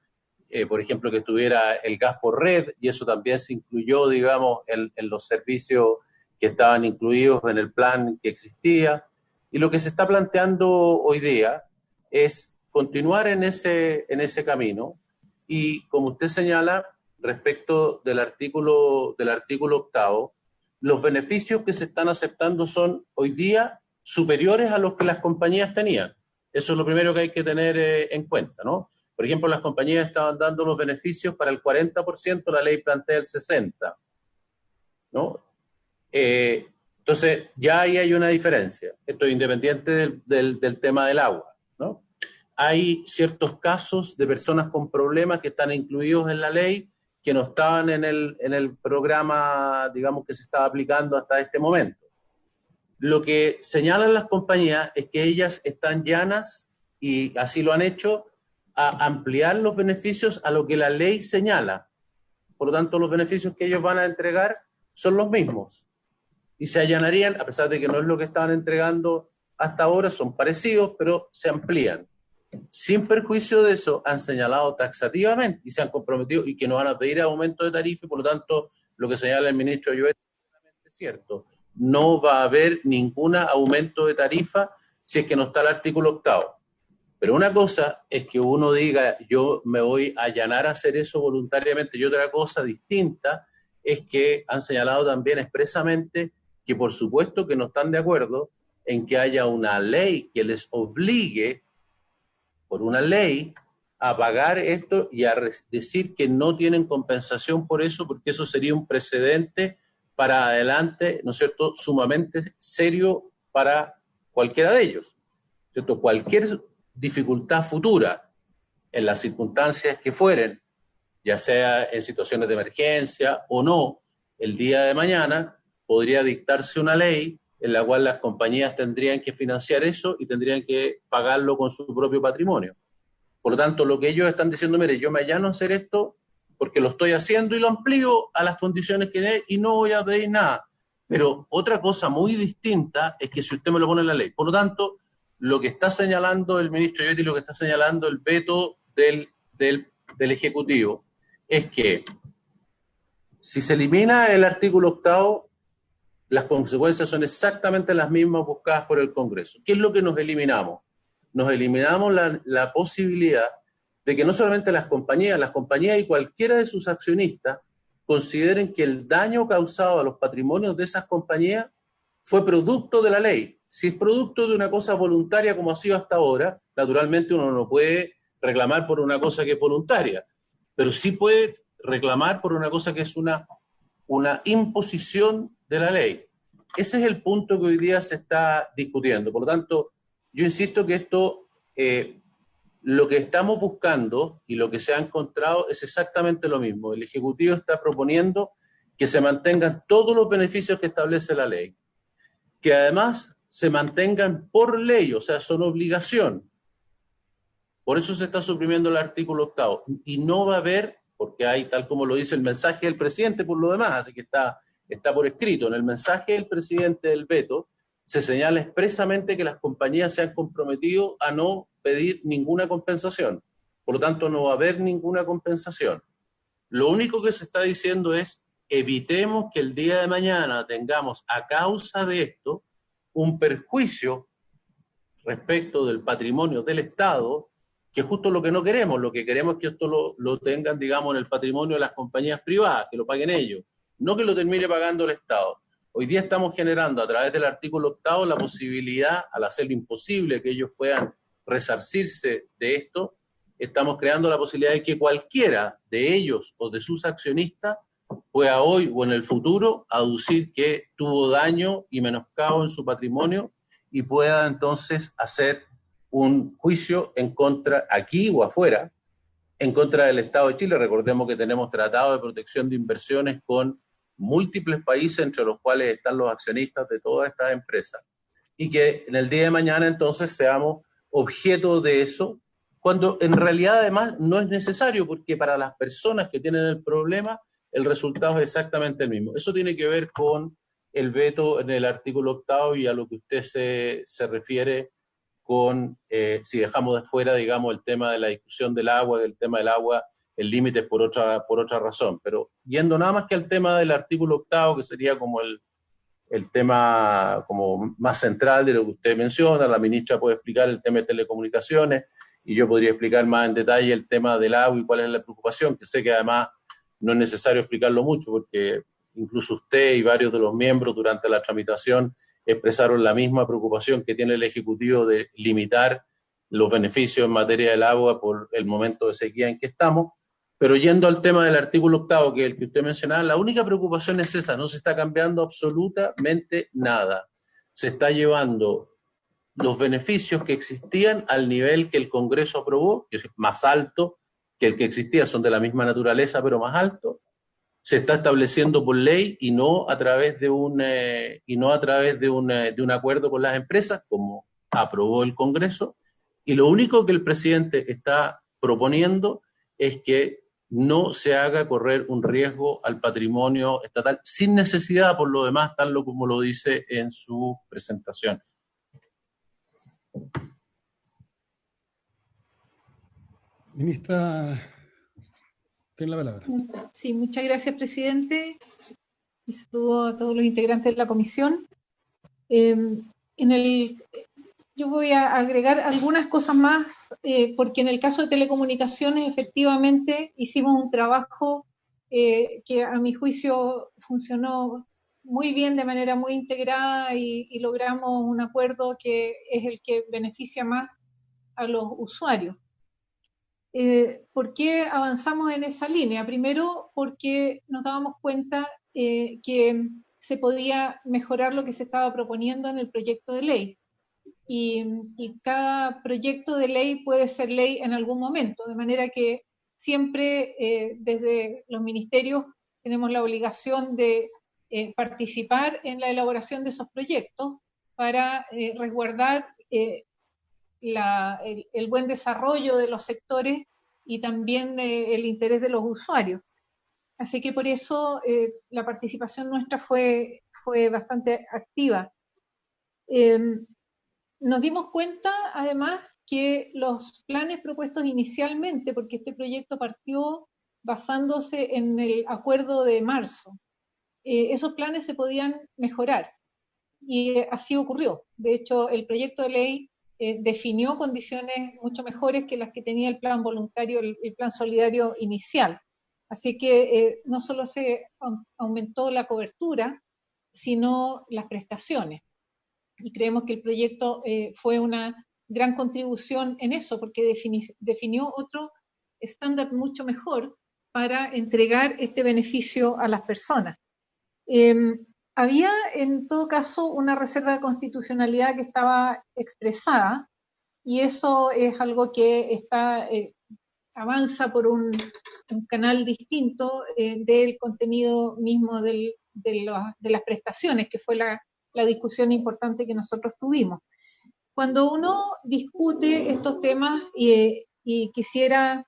por ejemplo, que estuviera el gas por red, y eso también se incluyó, digamos, en los servicios que estaban incluidos en el plan que existía. Y lo que se está planteando hoy día es continuar en ese camino, y como usted señala, respecto del artículo 8, los beneficios que se están aceptando son hoy día superiores a los que las compañías tenían. Eso es lo primero que hay que tener en cuenta, ¿no? Por ejemplo, las compañías estaban dando los beneficios para el 40%, la ley plantea el 60%, ¿no? Entonces, ya ahí hay una diferencia. Esto es independiente del tema del agua, ¿no? Hay ciertos casos de personas con problemas que están incluidos en la ley, que no estaban en el programa, digamos, que se estaba aplicando hasta este momento. Lo que señalan las compañías es que ellas están llanas, y así lo han hecho, a ampliar los beneficios a lo que la ley señala. Por lo tanto, los beneficios que ellos van a entregar son los mismos. Y se allanarían, a pesar de que no es lo que estaban entregando hasta ahora, son parecidos, pero se amplían. Sin perjuicio de eso, han señalado taxativamente y se han comprometido y que no van a pedir aumento de tarifa, y por lo tanto, lo que señala el ministro Llobet es cierto. No va a haber ningún aumento de tarifa si es que no está el artículo 8. Pero una cosa es que uno diga, yo me voy a allanar a hacer eso voluntariamente, y otra cosa distinta es que han señalado también expresamente que por supuesto que no están de acuerdo en que haya una ley que les obligue por una ley a pagar esto y a decir que no tienen compensación por eso, porque eso sería un precedente para adelante, ¿no es cierto?, sumamente serio para cualquiera de ellos, ¿cierto? Cualquier dificultad futura, en las circunstancias que fueren, ya sea en situaciones de emergencia o no, el día de mañana podría dictarse una ley en la cual las compañías tendrían que financiar eso y tendrían que pagarlo con su propio patrimonio. Por lo tanto, lo que ellos están diciendo, mire, yo me allano a hacer esto porque lo estoy haciendo y lo amplío a las condiciones que dé y no voy a pedir nada. Pero otra cosa muy distinta es que si usted me lo pone en la ley. Por lo tanto, lo que está señalando el ministro Llobet y lo que está señalando el veto del Ejecutivo es que si se elimina el artículo 8, las consecuencias son exactamente las mismas buscadas por el Congreso. ¿Qué es lo que nos eliminamos? Nos eliminamos la posibilidad de que no solamente las compañías y cualquiera de sus accionistas consideren que el daño causado a los patrimonios de esas compañías fue producto de la ley. Si es producto de una cosa voluntaria como ha sido hasta ahora, naturalmente uno no puede reclamar por una cosa que es voluntaria, pero sí puede reclamar por una cosa que es una imposición de la ley. Ese es el punto que hoy día se está discutiendo. Por lo tanto, yo insisto que esto, lo que estamos buscando y lo que se ha encontrado es exactamente lo mismo. El Ejecutivo está proponiendo que se mantengan todos los beneficios que establece la ley, que además se mantengan por ley, o sea, son obligación. Por eso se está suprimiendo el artículo 8. Y no va a haber, porque hay, tal como lo dice el mensaje del presidente por lo demás, así que está por escrito, en el mensaje del presidente del veto, se señala expresamente que las compañías se han comprometido a no pedir ninguna compensación. Por lo tanto, no va a haber ninguna compensación. Lo único que se está diciendo es, evitemos que el día de mañana tengamos, a causa de esto, un perjuicio respecto del patrimonio del Estado, que es justo lo que no queremos. Lo que queremos es que esto lo tengan, digamos, en el patrimonio de las compañías privadas, que lo paguen ellos, no que lo termine pagando el Estado. Hoy día estamos generando a través del artículo 8 la posibilidad, al hacerlo imposible que ellos puedan resarcirse de esto, estamos creando la posibilidad de que cualquiera de ellos o de sus accionistas pueda hoy o en el futuro aducir que tuvo daño y menoscabo en su patrimonio y pueda entonces hacer un juicio en contra, aquí o afuera, en contra del Estado de Chile. Recordemos que tenemos tratado de protección de inversiones con múltiples países, entre los cuales están los accionistas de todas estas empresas, y que en el día de mañana entonces seamos objeto de eso, cuando en realidad además no es necesario, porque para las personas que tienen el problema, el resultado es exactamente el mismo. Eso tiene que ver con el veto en el artículo 8 y a lo que usted se refiere con, si dejamos de fuera, digamos, el tema de la discusión del agua, del tema del agua, el límite es por otra razón. Pero yendo nada más que al tema del artículo 8, que sería como el tema como más central de lo que usted menciona, la ministra puede explicar el tema de telecomunicaciones, y yo podría explicar más en detalle el tema del agua y cuál es la preocupación, que sé que además no es necesario explicarlo mucho, porque incluso usted y varios de los miembros durante la tramitación expresaron la misma preocupación que tiene el Ejecutivo de limitar los beneficios en materia del agua por el momento de sequía en que estamos. Pero yendo al tema del artículo 8, que es el que usted mencionaba, la única preocupación es esa, no se está cambiando absolutamente nada. Se está llevando los beneficios que existían al nivel que el Congreso aprobó, que es más alto que el que existía, son de la misma naturaleza, pero más alto. Se está estableciendo por ley y no a través de un acuerdo con las empresas, como aprobó el Congreso. Y lo único que el presidente está proponiendo es que no se haga correr un riesgo al patrimonio estatal sin necesidad, por lo demás, tal como lo dice en su presentación. Ministra, tiene la palabra. Sí, muchas gracias, presidente. Y saludo a todos los integrantes de la comisión. Yo voy a agregar algunas cosas más, porque en el caso de telecomunicaciones, efectivamente, hicimos un trabajo que a mi juicio funcionó muy bien, de manera muy integrada, y logramos un acuerdo que es el que beneficia más a los usuarios. ¿Por qué avanzamos en esa línea? Primero, porque nos dábamos cuenta que se podía mejorar lo que se estaba proponiendo en el proyecto de ley. Y cada proyecto de ley puede ser ley en algún momento, de manera que siempre desde los ministerios tenemos la obligación de participar en la elaboración de esos proyectos para resguardar el buen desarrollo de los sectores y también el interés de los usuarios. Así que por eso la participación nuestra fue bastante activa. Nos dimos cuenta, además, que los planes propuestos inicialmente, porque este proyecto partió basándose en el acuerdo de marzo, esos planes se podían mejorar, y así ocurrió. De hecho, el proyecto de ley definió condiciones mucho mejores que las que tenía el plan voluntario, el plan solidario inicial. Así que no solo se aumentó la cobertura, sino las prestaciones. Y creemos que el proyecto fue una gran contribución en eso, porque definió otro estándar mucho mejor para entregar este beneficio a las personas. Había, en todo caso, una reserva de constitucionalidad que estaba expresada, y eso es algo que avanza por un canal distinto del contenido mismo de las prestaciones, que fue la la discusión importante que nosotros tuvimos. Cuando uno discute estos temas, y quisiera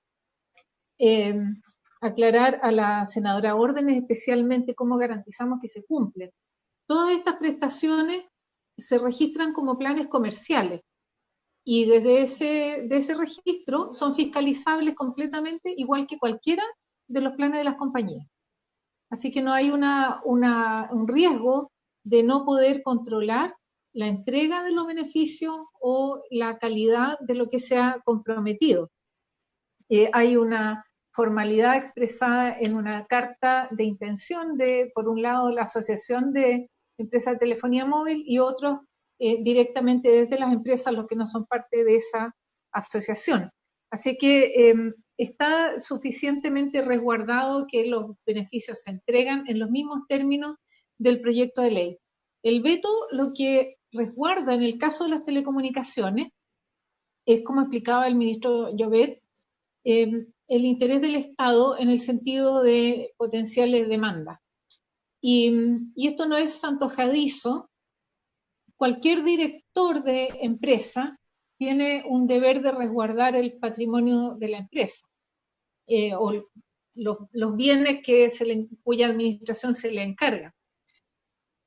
aclarar a la senadora Órdenes especialmente cómo garantizamos que se cumplen. Todas estas prestaciones se registran como planes comerciales y desde ese registro son fiscalizables completamente igual que cualquiera de los planes de las compañías. Así que no hay un riesgo de no poder controlar la entrega de los beneficios o la calidad de lo que se ha comprometido. Hay una formalidad expresada en una carta de intención de, por un lado, la Asociación de Empresas de Telefonía Móvil y otros directamente desde las empresas, los que no son parte de esa asociación. Así que está suficientemente resguardado que los beneficios se entregan en los mismos términos del proyecto de ley. El veto lo que resguarda en el caso de las telecomunicaciones es, como explicaba el ministro Llobet, el interés del Estado en el sentido de potenciales demandas. Y esto no es antojadizo. Cualquier director de empresa tiene un deber de resguardar el patrimonio de la empresa, o los bienes cuya administración se le encarga.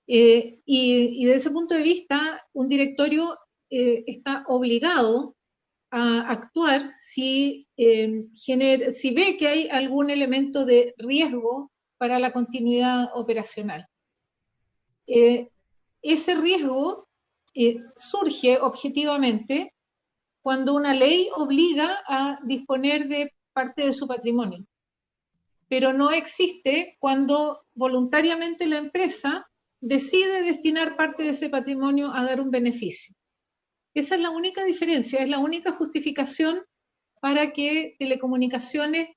Y desde ese punto de vista, un directorio está obligado a actuar si ve que hay algún elemento de riesgo para la continuidad operacional. Ese riesgo surge objetivamente cuando una ley obliga a disponer de parte de su patrimonio, pero no existe cuando voluntariamente la empresa decide destinar parte de ese patrimonio a dar un beneficio. Esa es la única diferencia, es la única justificación para que Telecomunicaciones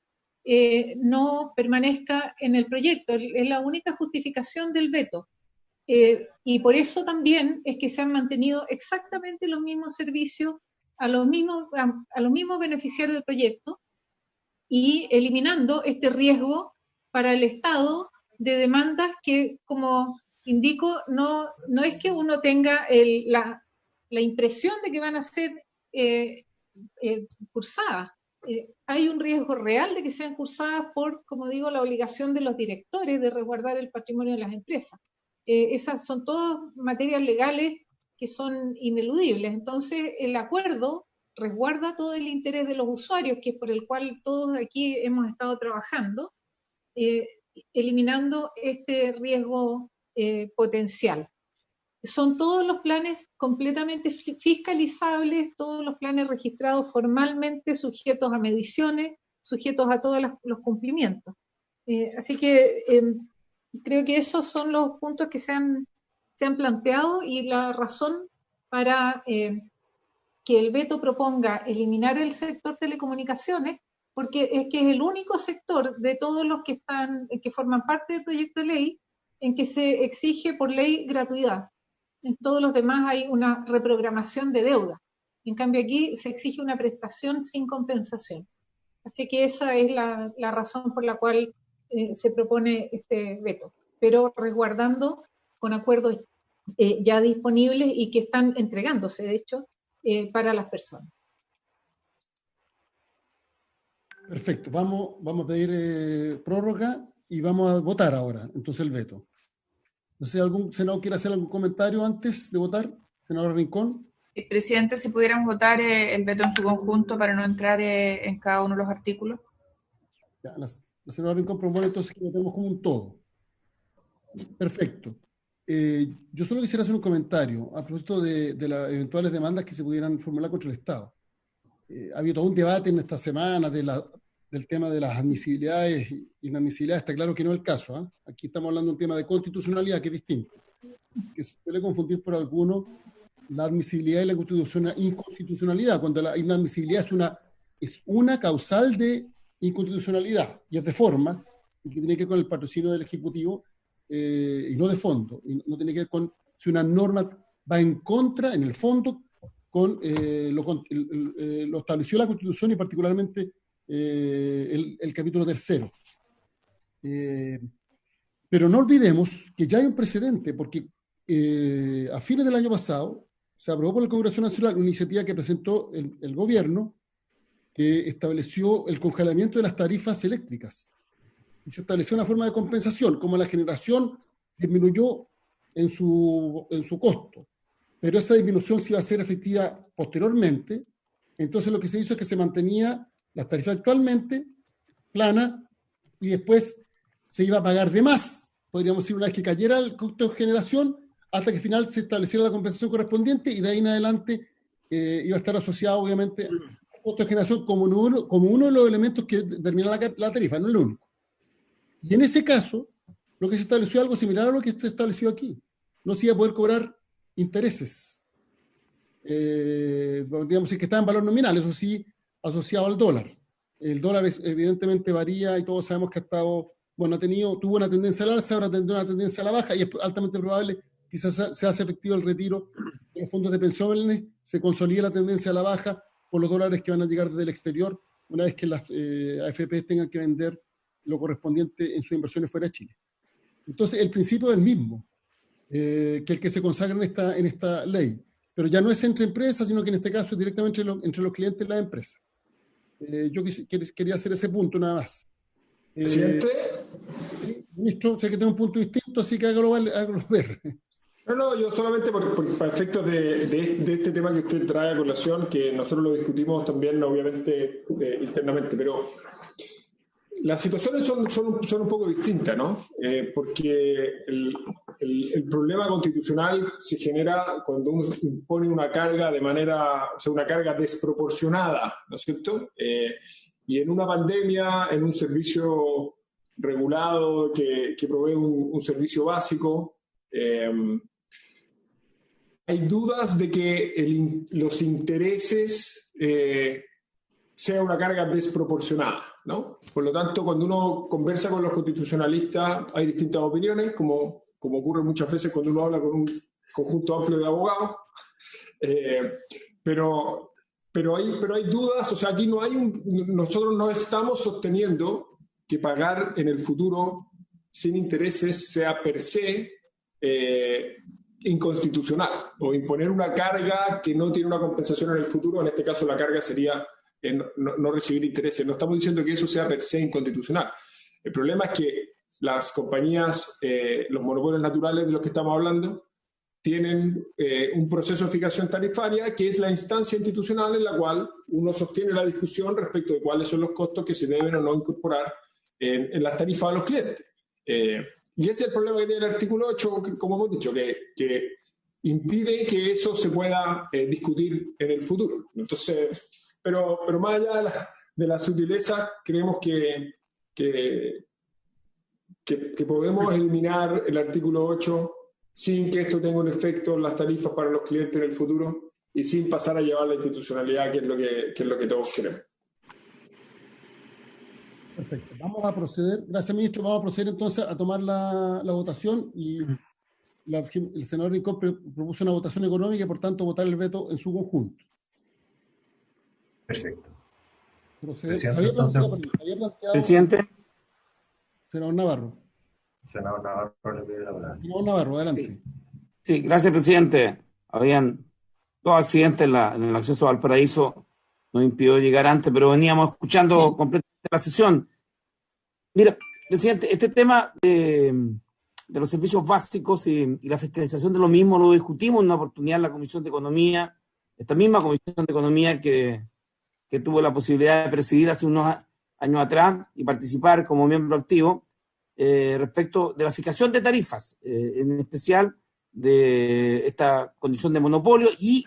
no permanezca en el proyecto, es la única justificación del veto. Y por eso también es que se han mantenido exactamente los mismos servicios a los mismos beneficiarios del proyecto y eliminando este riesgo para el Estado de demandas que, como indico, no es que uno tenga la impresión de que van a ser cursadas. Hay un riesgo real de que sean cursadas por, como digo, la obligación de los directores de resguardar el patrimonio de las empresas. Esas son todas materias legales que son ineludibles. Entonces, el acuerdo resguarda todo el interés de los usuarios, que es por el cual todos aquí hemos estado trabajando, eliminando este riesgo potencial. Son todos los planes completamente fiscalizables, todos los planes registrados formalmente, sujetos a mediciones, sujetos a todos los cumplimientos. Así que creo que esos son los puntos que se han planteado y la razón para que el veto proponga eliminar el sector telecomunicaciones, porque es que es el único sector de todos los que forman parte del proyecto de ley en que se exige por ley gratuidad. En todos los demás hay una reprogramación de deuda. En cambio aquí se exige una prestación sin compensación. Así que esa es la razón por la cual se propone este veto, pero resguardando con acuerdos ya disponibles y que están entregándose, de hecho, para las personas. Perfecto, vamos a pedir prórroga y vamos a votar ahora, entonces el veto. No sé, ¿algún senador quiere hacer algún comentario antes de votar? Senadora Rincón. Presidente, si pudiéramos votar el veto en su conjunto para no entrar en cada uno de los artículos. Ya, la senadora Rincón propone entonces que votemos como un todo. Perfecto. Yo solo quisiera hacer un comentario a propósito de las eventuales demandas que se pudieran formular contra el Estado. Ha habido todo un debate en esta semana del tema de las admisibilidades e inadmisibilidades. Está claro que no es el caso, ¿eh? Aquí estamos hablando de un tema de constitucionalidad que es distinto, que se suele confundir por algunos la admisibilidad y la inconstitucionalidad, cuando la inadmisibilidad es una causal de inconstitucionalidad y es de forma, y que tiene que ver con el patrocinio del Ejecutivo y no de fondo, y no tiene que ver con si una norma va en contra, en el fondo, con lo estableció la Constitución y particularmente el capítulo 3. Pero no olvidemos que ya hay un precedente, porque a fines del año pasado se aprobó por la Congreso Nacional una iniciativa que presentó el gobierno que estableció el congelamiento de las tarifas eléctricas. Y se estableció una forma de compensación, como la generación disminuyó en su costo, pero esa disminución se iba a hacer efectiva posteriormente. Entonces lo que se hizo es que se mantenía la tarifa actualmente plana y después se iba a pagar de más, podríamos decir, una vez que cayera el costo de generación, hasta que al final se estableciera la compensación correspondiente, y de ahí en adelante iba a estar asociado obviamente al costo de generación como uno de los elementos que determina la tarifa, no el único. Y en ese caso, lo que se estableció es algo similar a lo que se estableció aquí. No se iba a poder cobrar intereses, digamos que está en valor nominal, eso sí, asociado al dólar. El dólar evidentemente varía y todos sabemos que ha estado, bueno, tuvo una tendencia al alza, ahora tendrá una tendencia a la baja, y es altamente probable que se hace efectivo el retiro de los fondos de pensiones, se consolide la tendencia a la baja por los dólares que van a llegar desde el exterior, una vez que las AFP tengan que vender lo correspondiente en sus inversiones fuera de Chile. Entonces, el principio es el mismo que el que se consagra en esta ley, pero ya no es entre empresas, sino que en este caso es directamente entre los clientes y las empresas. Yo quería hacer ese punto nada más. Presidente. Sí, ministro, sé que tiene un punto distinto, así que hágalo ver. No, yo solamente para efectos de este tema que usted trae a colación, que nosotros lo discutimos también, obviamente, internamente, pero las situaciones son un poco distintas, ¿no? Porque el problema constitucional se genera cuando uno impone una carga una carga desproporcionada, ¿no es cierto? Y en una pandemia, en un servicio regulado que provee un servicio básico, hay dudas de que los intereses sea una carga desproporcionada, ¿no? Por lo tanto, cuando uno conversa con los constitucionalistas, hay distintas opiniones, como ocurre muchas veces cuando uno habla con un conjunto amplio de abogados, pero hay dudas. O sea, aquí nosotros no estamos sosteniendo que pagar en el futuro sin intereses sea per se inconstitucional, o imponer una carga que no tiene una compensación en el futuro. En este caso la carga sería no recibir intereses. No estamos diciendo que eso sea per se inconstitucional. El problema es que las compañías, los monopolios naturales de los que estamos hablando, tienen un proceso de fijación tarifaria que es la instancia institucional en la cual uno sostiene la discusión respecto de cuáles son los costos que se deben o no incorporar en las tarifas de los clientes. Y ese es el problema que tiene el artículo 8, como hemos dicho, que impide que eso se pueda discutir en el futuro. Entonces, pero más allá de la sutileza, creemos que podemos eliminar el artículo 8 sin que esto tenga un efecto en las tarifas para los clientes en el futuro y sin pasar a llevar la institucionalidad, que es lo que todos queremos. Perfecto. Vamos a proceder. Gracias, ministro. Vamos a proceder entonces a tomar la votación. Y el senador Rincón propuso una votación económica y, por tanto, votar el veto en su conjunto. Perfecto. Había planteado, presidente. Senador Navarro. Senador Navarro, le pido la palabra. Senador Navarro, adelante. Sí, gracias, presidente. Habían dos accidentes en el acceso al Valparaíso, nos impidió llegar antes, pero veníamos escuchando completamente la sesión. Mira, presidente, este tema de los servicios básicos y la fiscalización de lo mismo lo discutimos en una oportunidad en la Comisión de Economía, esta misma Comisión de Economía que tuvo la posibilidad de presidir hace unos años atrás y participar como miembro activo respecto de la fijación de tarifas, en especial de esta condición de monopolio y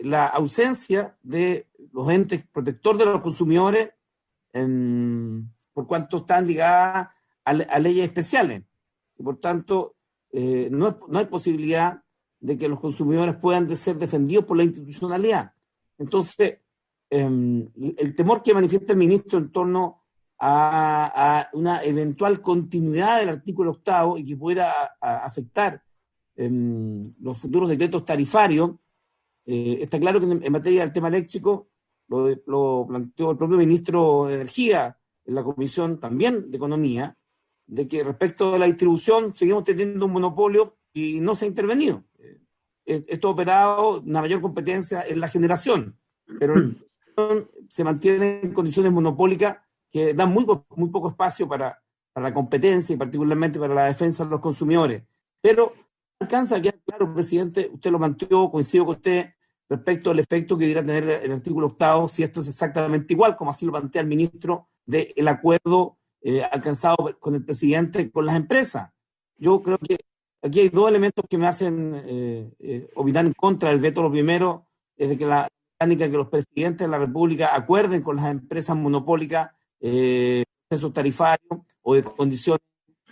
la ausencia de los entes protectores de los consumidores por cuanto están ligadas a leyes especiales. Y por tanto, no hay posibilidad de que los consumidores puedan ser defendidos por la institucionalidad. Entonces, el temor que manifiesta el ministro en torno a una eventual continuidad del artículo 8 y que pudiera afectar los futuros decretos tarifarios, está claro que en materia del tema eléctrico lo planteó el propio ministro de Energía en la Comisión también de Economía, de que respecto de la distribución seguimos teniendo un monopolio y no se ha intervenido. Esto ha operado una mayor competencia en la generación, pero se mantiene en condiciones monopólicas que dan muy poco espacio para la competencia y particularmente para la defensa de los consumidores. Pero alcanza a quedar claro, presidente, usted lo planteó, coincido con usted, respecto al efecto que debería tener el artículo 8, si esto es exactamente igual, como así lo plantea el ministro, del acuerdo alcanzado con el presidente con las empresas. Yo creo que aquí hay dos elementos que me hacen opinar en contra del veto. Lo primero es de que la mecánica que los presidentes de la República acuerden con las empresas monopólicas procesos tarifarios o de condiciones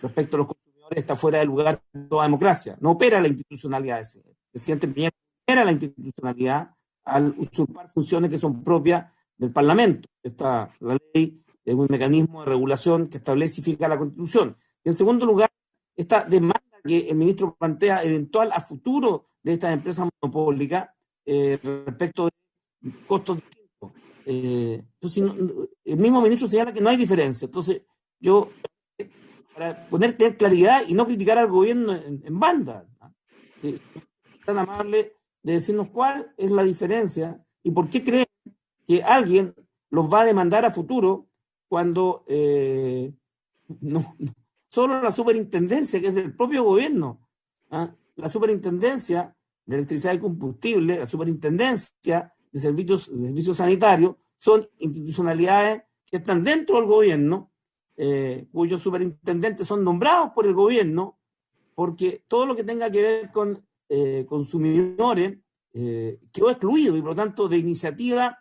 respecto a los consumidores está fuera del lugar de toda democracia. No opera la institucionalidad ese. El presidente Piñera opera la institucionalidad al usurpar funciones que son propias del Parlamento. La ley es un mecanismo de regulación que establece y fija la Constitución. Y en segundo lugar, esta demanda que el ministro plantea eventual a futuro de estas empresas monopólicas respecto de costos distintos. Entonces, el mismo ministro señala que no hay diferencia. Entonces, yo, para tener claridad y no criticar al gobierno en banda, es tan amable de decirnos cuál es la diferencia y por qué creen que alguien los va a demandar a futuro cuando solo la superintendencia, que es del propio gobierno, la superintendencia de electricidad y combustible, la superintendencia de servicios sanitarios, son institucionalidades que están dentro del gobierno, cuyos superintendentes son nombrados por el gobierno, porque todo lo que tenga que ver con consumidores quedó excluido y por lo tanto de iniciativa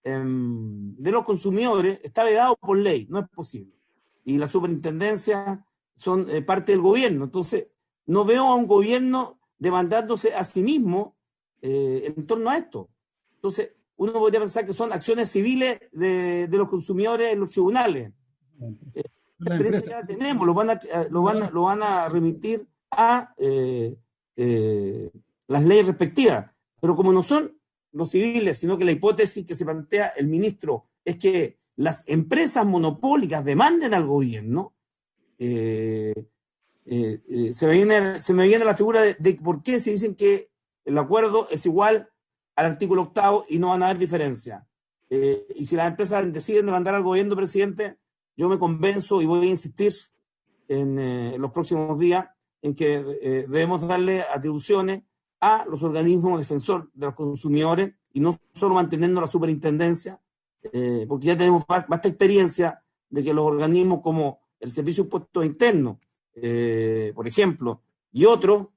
de los consumidores está vedado por ley, no es posible. Y las superintendencias son parte del gobierno. Entonces, no veo a un gobierno demandándose a sí mismo en torno a esto. Entonces, uno podría pensar que son acciones civiles de los consumidores en los tribunales. La experiencia ya la tenemos, lo van a remitir a las leyes respectivas. Pero como no son los civiles, sino que la hipótesis que se plantea el ministro es que las empresas monopólicas demanden al gobierno, se me viene la figura de por qué se dicen que el acuerdo es igual al artículo 8 y no van a haber diferencia. Y si las empresas deciden demandar al gobierno, presidente, yo me convenzo y voy a insistir en los próximos días en que debemos darle atribuciones a los organismos defensores de los consumidores y no solo manteniendo la superintendencia, porque ya tenemos vasta experiencia de que los organismos como el Servicio de Impuestos Internos, por ejemplo, y otros,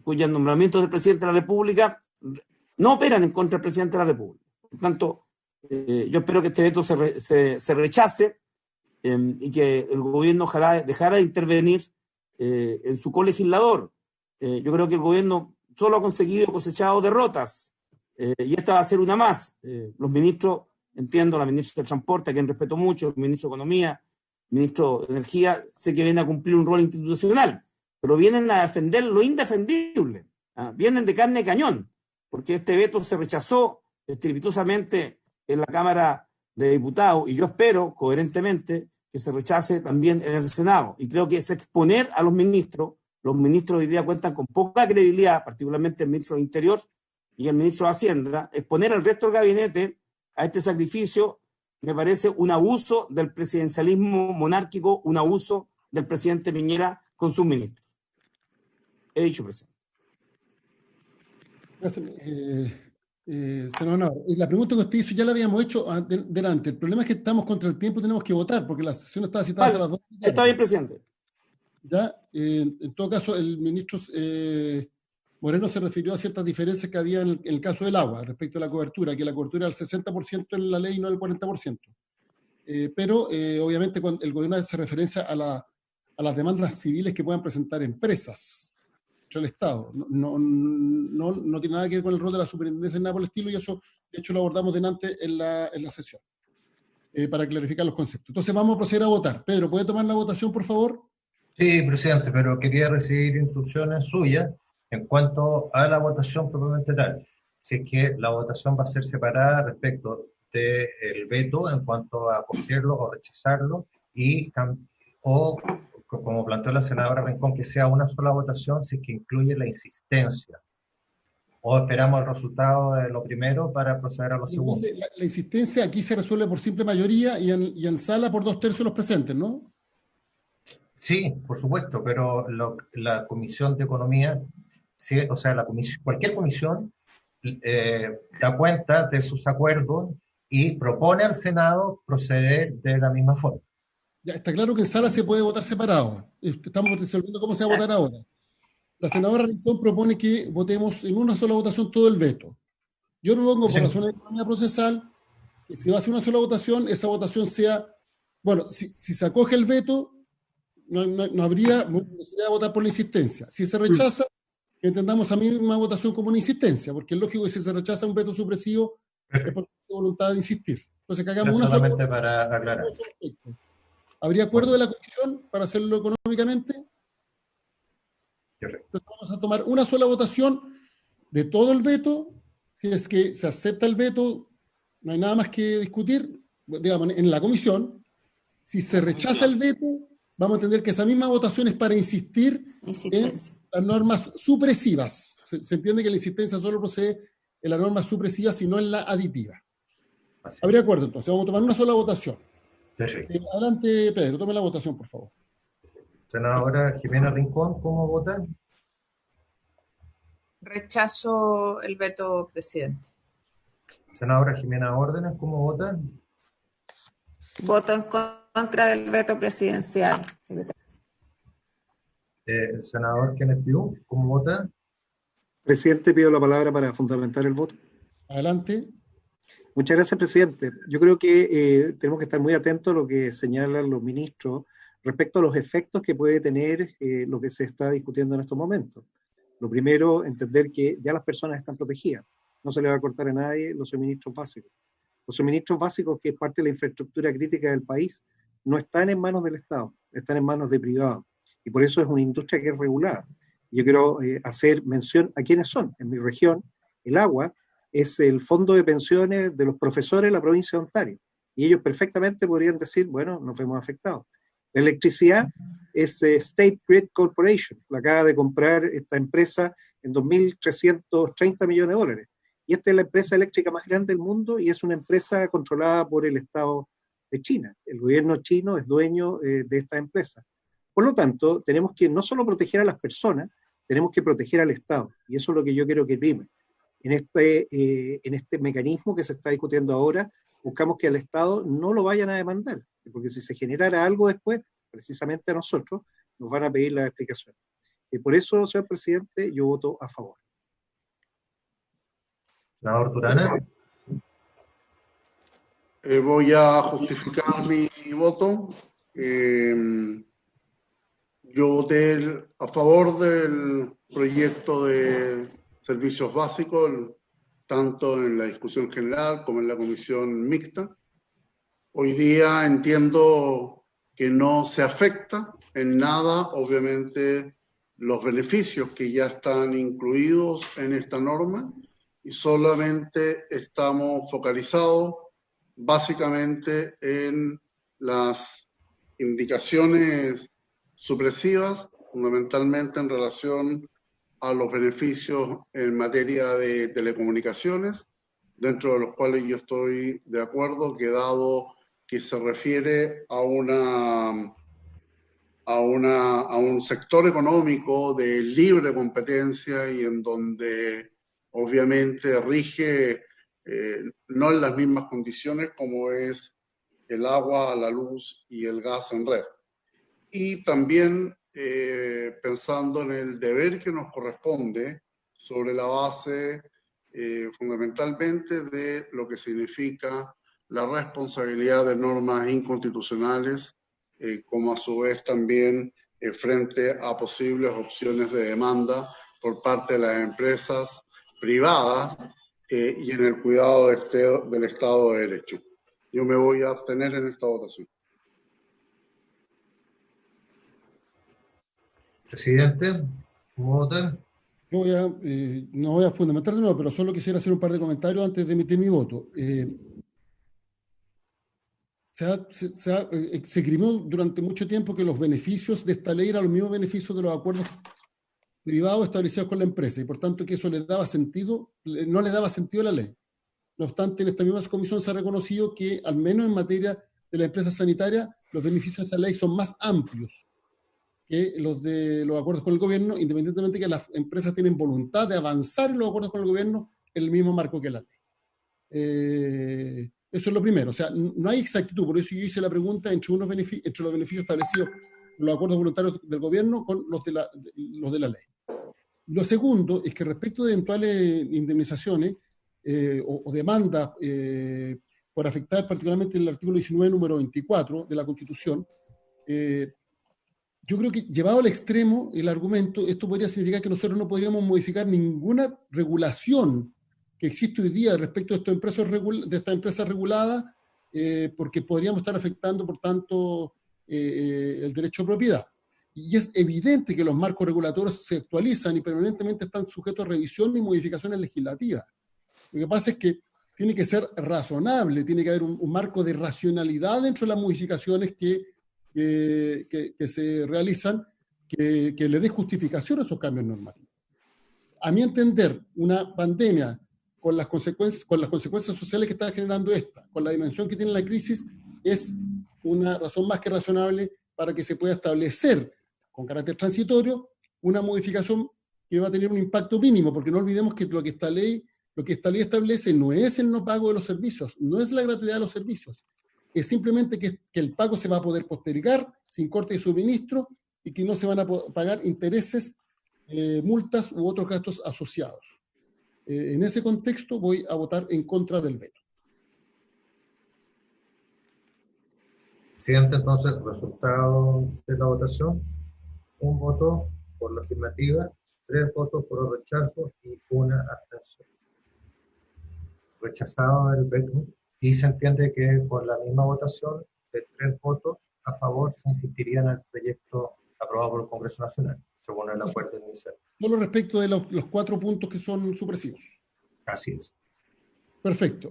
cuyos nombramientos del presidente de la República no operan en contra del presidente de la República. Por tanto, yo espero que este veto se rechace y que el gobierno dejara de intervenir en su colegislador. Yo creo que el gobierno solo ha conseguido cosechado derrotas y esta va a ser una más. Los ministros, entiendo, la ministra de Transporte, a quien respeto mucho, el ministro de Economía, el ministro de Energía, sé que vienen a cumplir un rol institucional, pero vienen a defender lo indefendible, vienen de carne y cañón, porque este veto se rechazó estrepitosamente en la Cámara de Diputados y yo espero, coherentemente, que se rechace también en el Senado. Y creo que es exponer a los ministros hoy día cuentan con poca credibilidad, particularmente el ministro de Interior y el ministro de Hacienda, exponer al resto del gabinete a este sacrificio me parece un abuso del presidencialismo monárquico, un abuso del presidente Piñera con sus ministros. He dicho, presidente. Gracias, senador Navarro. La pregunta que usted hizo ya la habíamos hecho delante. El problema es que estamos contra el tiempo y tenemos que votar, porque la sesión estaba citada hasta las 2. Está bien, presidente. Ya, en todo caso, el ministro Moreno se refirió a ciertas diferencias que había en el caso del agua respecto a la cobertura, que la cobertura era el 60% en la ley y no el 40%. Pero, obviamente, cuando el gobierno hace referencia a las demandas civiles que puedan presentar empresas contra el Estado. No tiene nada que ver con el rol de la superintendencia, nada por el estilo, y eso, de hecho, lo abordamos delante en la sesión, para clarificar los conceptos. Entonces, vamos a proceder a votar. Pedro, ¿puede tomar la votación, por favor? Sí, presidente, pero quería recibir instrucciones suyas en cuanto a la votación propiamente tal. Si es que la votación va a ser separada respecto del veto en cuanto a acogerlo o rechazarlo y o, como planteó la senadora Rincón, que sea una sola votación si es que incluye la insistencia. ¿O esperamos el resultado de lo primero para proceder a lo segundo? La insistencia aquí se resuelve por simple mayoría y en sala por 2/3 de los presentes, ¿no? Sí, por supuesto, pero la Comisión de Economía, sí, o sea, cualquier comisión da cuenta de sus acuerdos y propone al Senado proceder de la misma forma. Ya está claro que en sala se puede votar separado. Estamos resolviendo cómo se va a votar ahora. La senadora Rincón propone que votemos en una sola votación todo el veto. Yo propongo, por razones de economía procesal, que si va a ser una sola votación, esa votación sea, bueno, si se acoge el veto, no habría necesidad de votar por la insistencia. Si se rechaza, entendamos a mí misma votación como una insistencia, porque es lógico que si se rechaza un veto supresivo, es por voluntad de insistir. Entonces, que hagamos una solamente sola para aclarar. ¿Habría acuerdo de la comisión para hacerlo económicamente? Perfecto. Entonces vamos a tomar una sola votación de todo el veto. Si es que se acepta el veto, no hay nada más que discutir, digamos, en la comisión. Si se rechaza el veto, vamos a entender que esa misma votación es para insistir en las normas supresivas. Se entiende que la insistencia solo procede en la norma supresiva, sino en la aditiva. Habría acuerdo, entonces. Vamos a tomar una sola votación. Adelante, Pedro, tome la votación, por favor. Senadora Jimena Rincón, ¿cómo vota? Rechazo el veto, presidente. Senadora Jimena Órdenes, ¿cómo vota? Voto en contra del veto presidencial. El senador Kenneth Pugh, ¿cómo vota? Presidente, pido la palabra para fundamentar el voto. Adelante. Muchas gracias, presidente. Yo creo que tenemos que estar muy atentos a lo que señalan los ministros respecto a los efectos que puede tener lo que se está discutiendo en estos momentos. Lo primero, entender que ya las personas están protegidas. No se le va a cortar a nadie los suministros básicos. Los suministros básicos, que es parte de la infraestructura crítica del país, no están en manos del Estado, están en manos de privados. Y por eso es una industria que es regulada. Yo quiero hacer mención a quiénes son. En mi región, el agua es el fondo de pensiones de los profesores de la provincia de Ontario. Y ellos perfectamente podrían decir, bueno, nos vemos afectados. La electricidad es State Grid Corporation, la acaba de comprar esta empresa en 2.330 millones de dólares. Y esta es la empresa eléctrica más grande del mundo y es una empresa controlada por el Estado de China. El gobierno chino es dueño de esta empresa. Por lo tanto, tenemos que no solo proteger a las personas, tenemos que proteger al Estado. Y eso es lo que yo quiero que prime. En este mecanismo que se está discutiendo ahora, buscamos que al Estado no lo vayan a demandar, porque si se generara algo después, precisamente a nosotros, nos van a pedir la explicación. Por eso, señor presidente, yo voto a favor. Senador Turana. Voy a justificar mi voto. Yo voté a favor del proyecto de servicios básicos, tanto en la discusión general como en la comisión mixta. Hoy día entiendo que no se afecta en nada, obviamente, los beneficios que ya están incluidos en esta norma y solamente estamos focalizados básicamente en las indicaciones supresivas, fundamentalmente en relación a los beneficios en materia de telecomunicaciones, dentro de los cuales yo estoy de acuerdo, que dado que se refiere a un sector económico de libre competencia y en donde obviamente rige no en las mismas condiciones como es el agua, la luz y el gas en red. Y también pensando en el deber que nos corresponde sobre la base fundamentalmente de lo que significa la responsabilidad de normas inconstitucionales, como a su vez también frente a posibles opciones de demanda por parte de las empresas privadas y en el cuidado del Estado de Derecho. Yo me voy a abstener en esta votación. Presidente, ¿cómo vota? No voy a fundamentar de nuevo, pero solo quisiera hacer un par de comentarios antes de emitir mi voto. se esgrimió durante mucho tiempo que los beneficios de esta ley eran los mismos beneficios de los acuerdos privados establecidos con la empresa, y por tanto que eso no le daba sentido a la ley. No obstante, en esta misma comisión se ha reconocido que, al menos en materia de la empresa sanitaria, los beneficios de esta ley son más amplios que los de los acuerdos con el gobierno, independientemente de que las empresas tienen voluntad de avanzar en los acuerdos con el gobierno en el mismo marco que la ley. Eso es lo primero. O sea, no hay exactitud. Por eso yo hice la pregunta entre los beneficios establecidos en los acuerdos voluntarios del gobierno con los de la ley. Lo segundo es que respecto de eventuales indemnizaciones o demandas por afectar particularmente el artículo 19, número 24 de la Constitución, yo creo que llevado al extremo el argumento, esto podría significar que nosotros no podríamos modificar ninguna regulación que existe hoy día respecto de estas empresas reguladas, porque podríamos estar afectando, por tanto, el derecho de propiedad. Y es evidente que los marcos regulatorios se actualizan y permanentemente están sujetos a revisión y modificaciones legislativas. Lo que pasa es que tiene que ser razonable, tiene que haber un marco de racionalidad dentro de las modificaciones que se realizan, que le dé justificación a esos cambios normativos. A mi entender, una pandemia con las consecuencias sociales que está generando esta, con la dimensión que tiene la crisis, es una razón más que razonable para que se pueda establecer con carácter transitorio una modificación que va a tener un impacto mínimo, porque no olvidemos que lo que esta ley establece no es el no pago de los servicios, no es la gratuidad de los servicios, es simplemente que el pago se va a poder postergar sin corte de suministro y que no se van a pagar intereses, multas u otros gastos asociados. En ese contexto voy a votar en contra del veto. Presidente, entonces, resultado de la votación: 1 voto por la afirmativa, 3 votos por el rechazo y 1 abstención. Rechazado el veto, y se entiende que por la misma votación de 3 votos a favor se insistiría en el proyecto aprobado por el Congreso Nacional, según el acuerdo inicial. Solo respecto de los 4 puntos que son supresivos. Así es. Perfecto.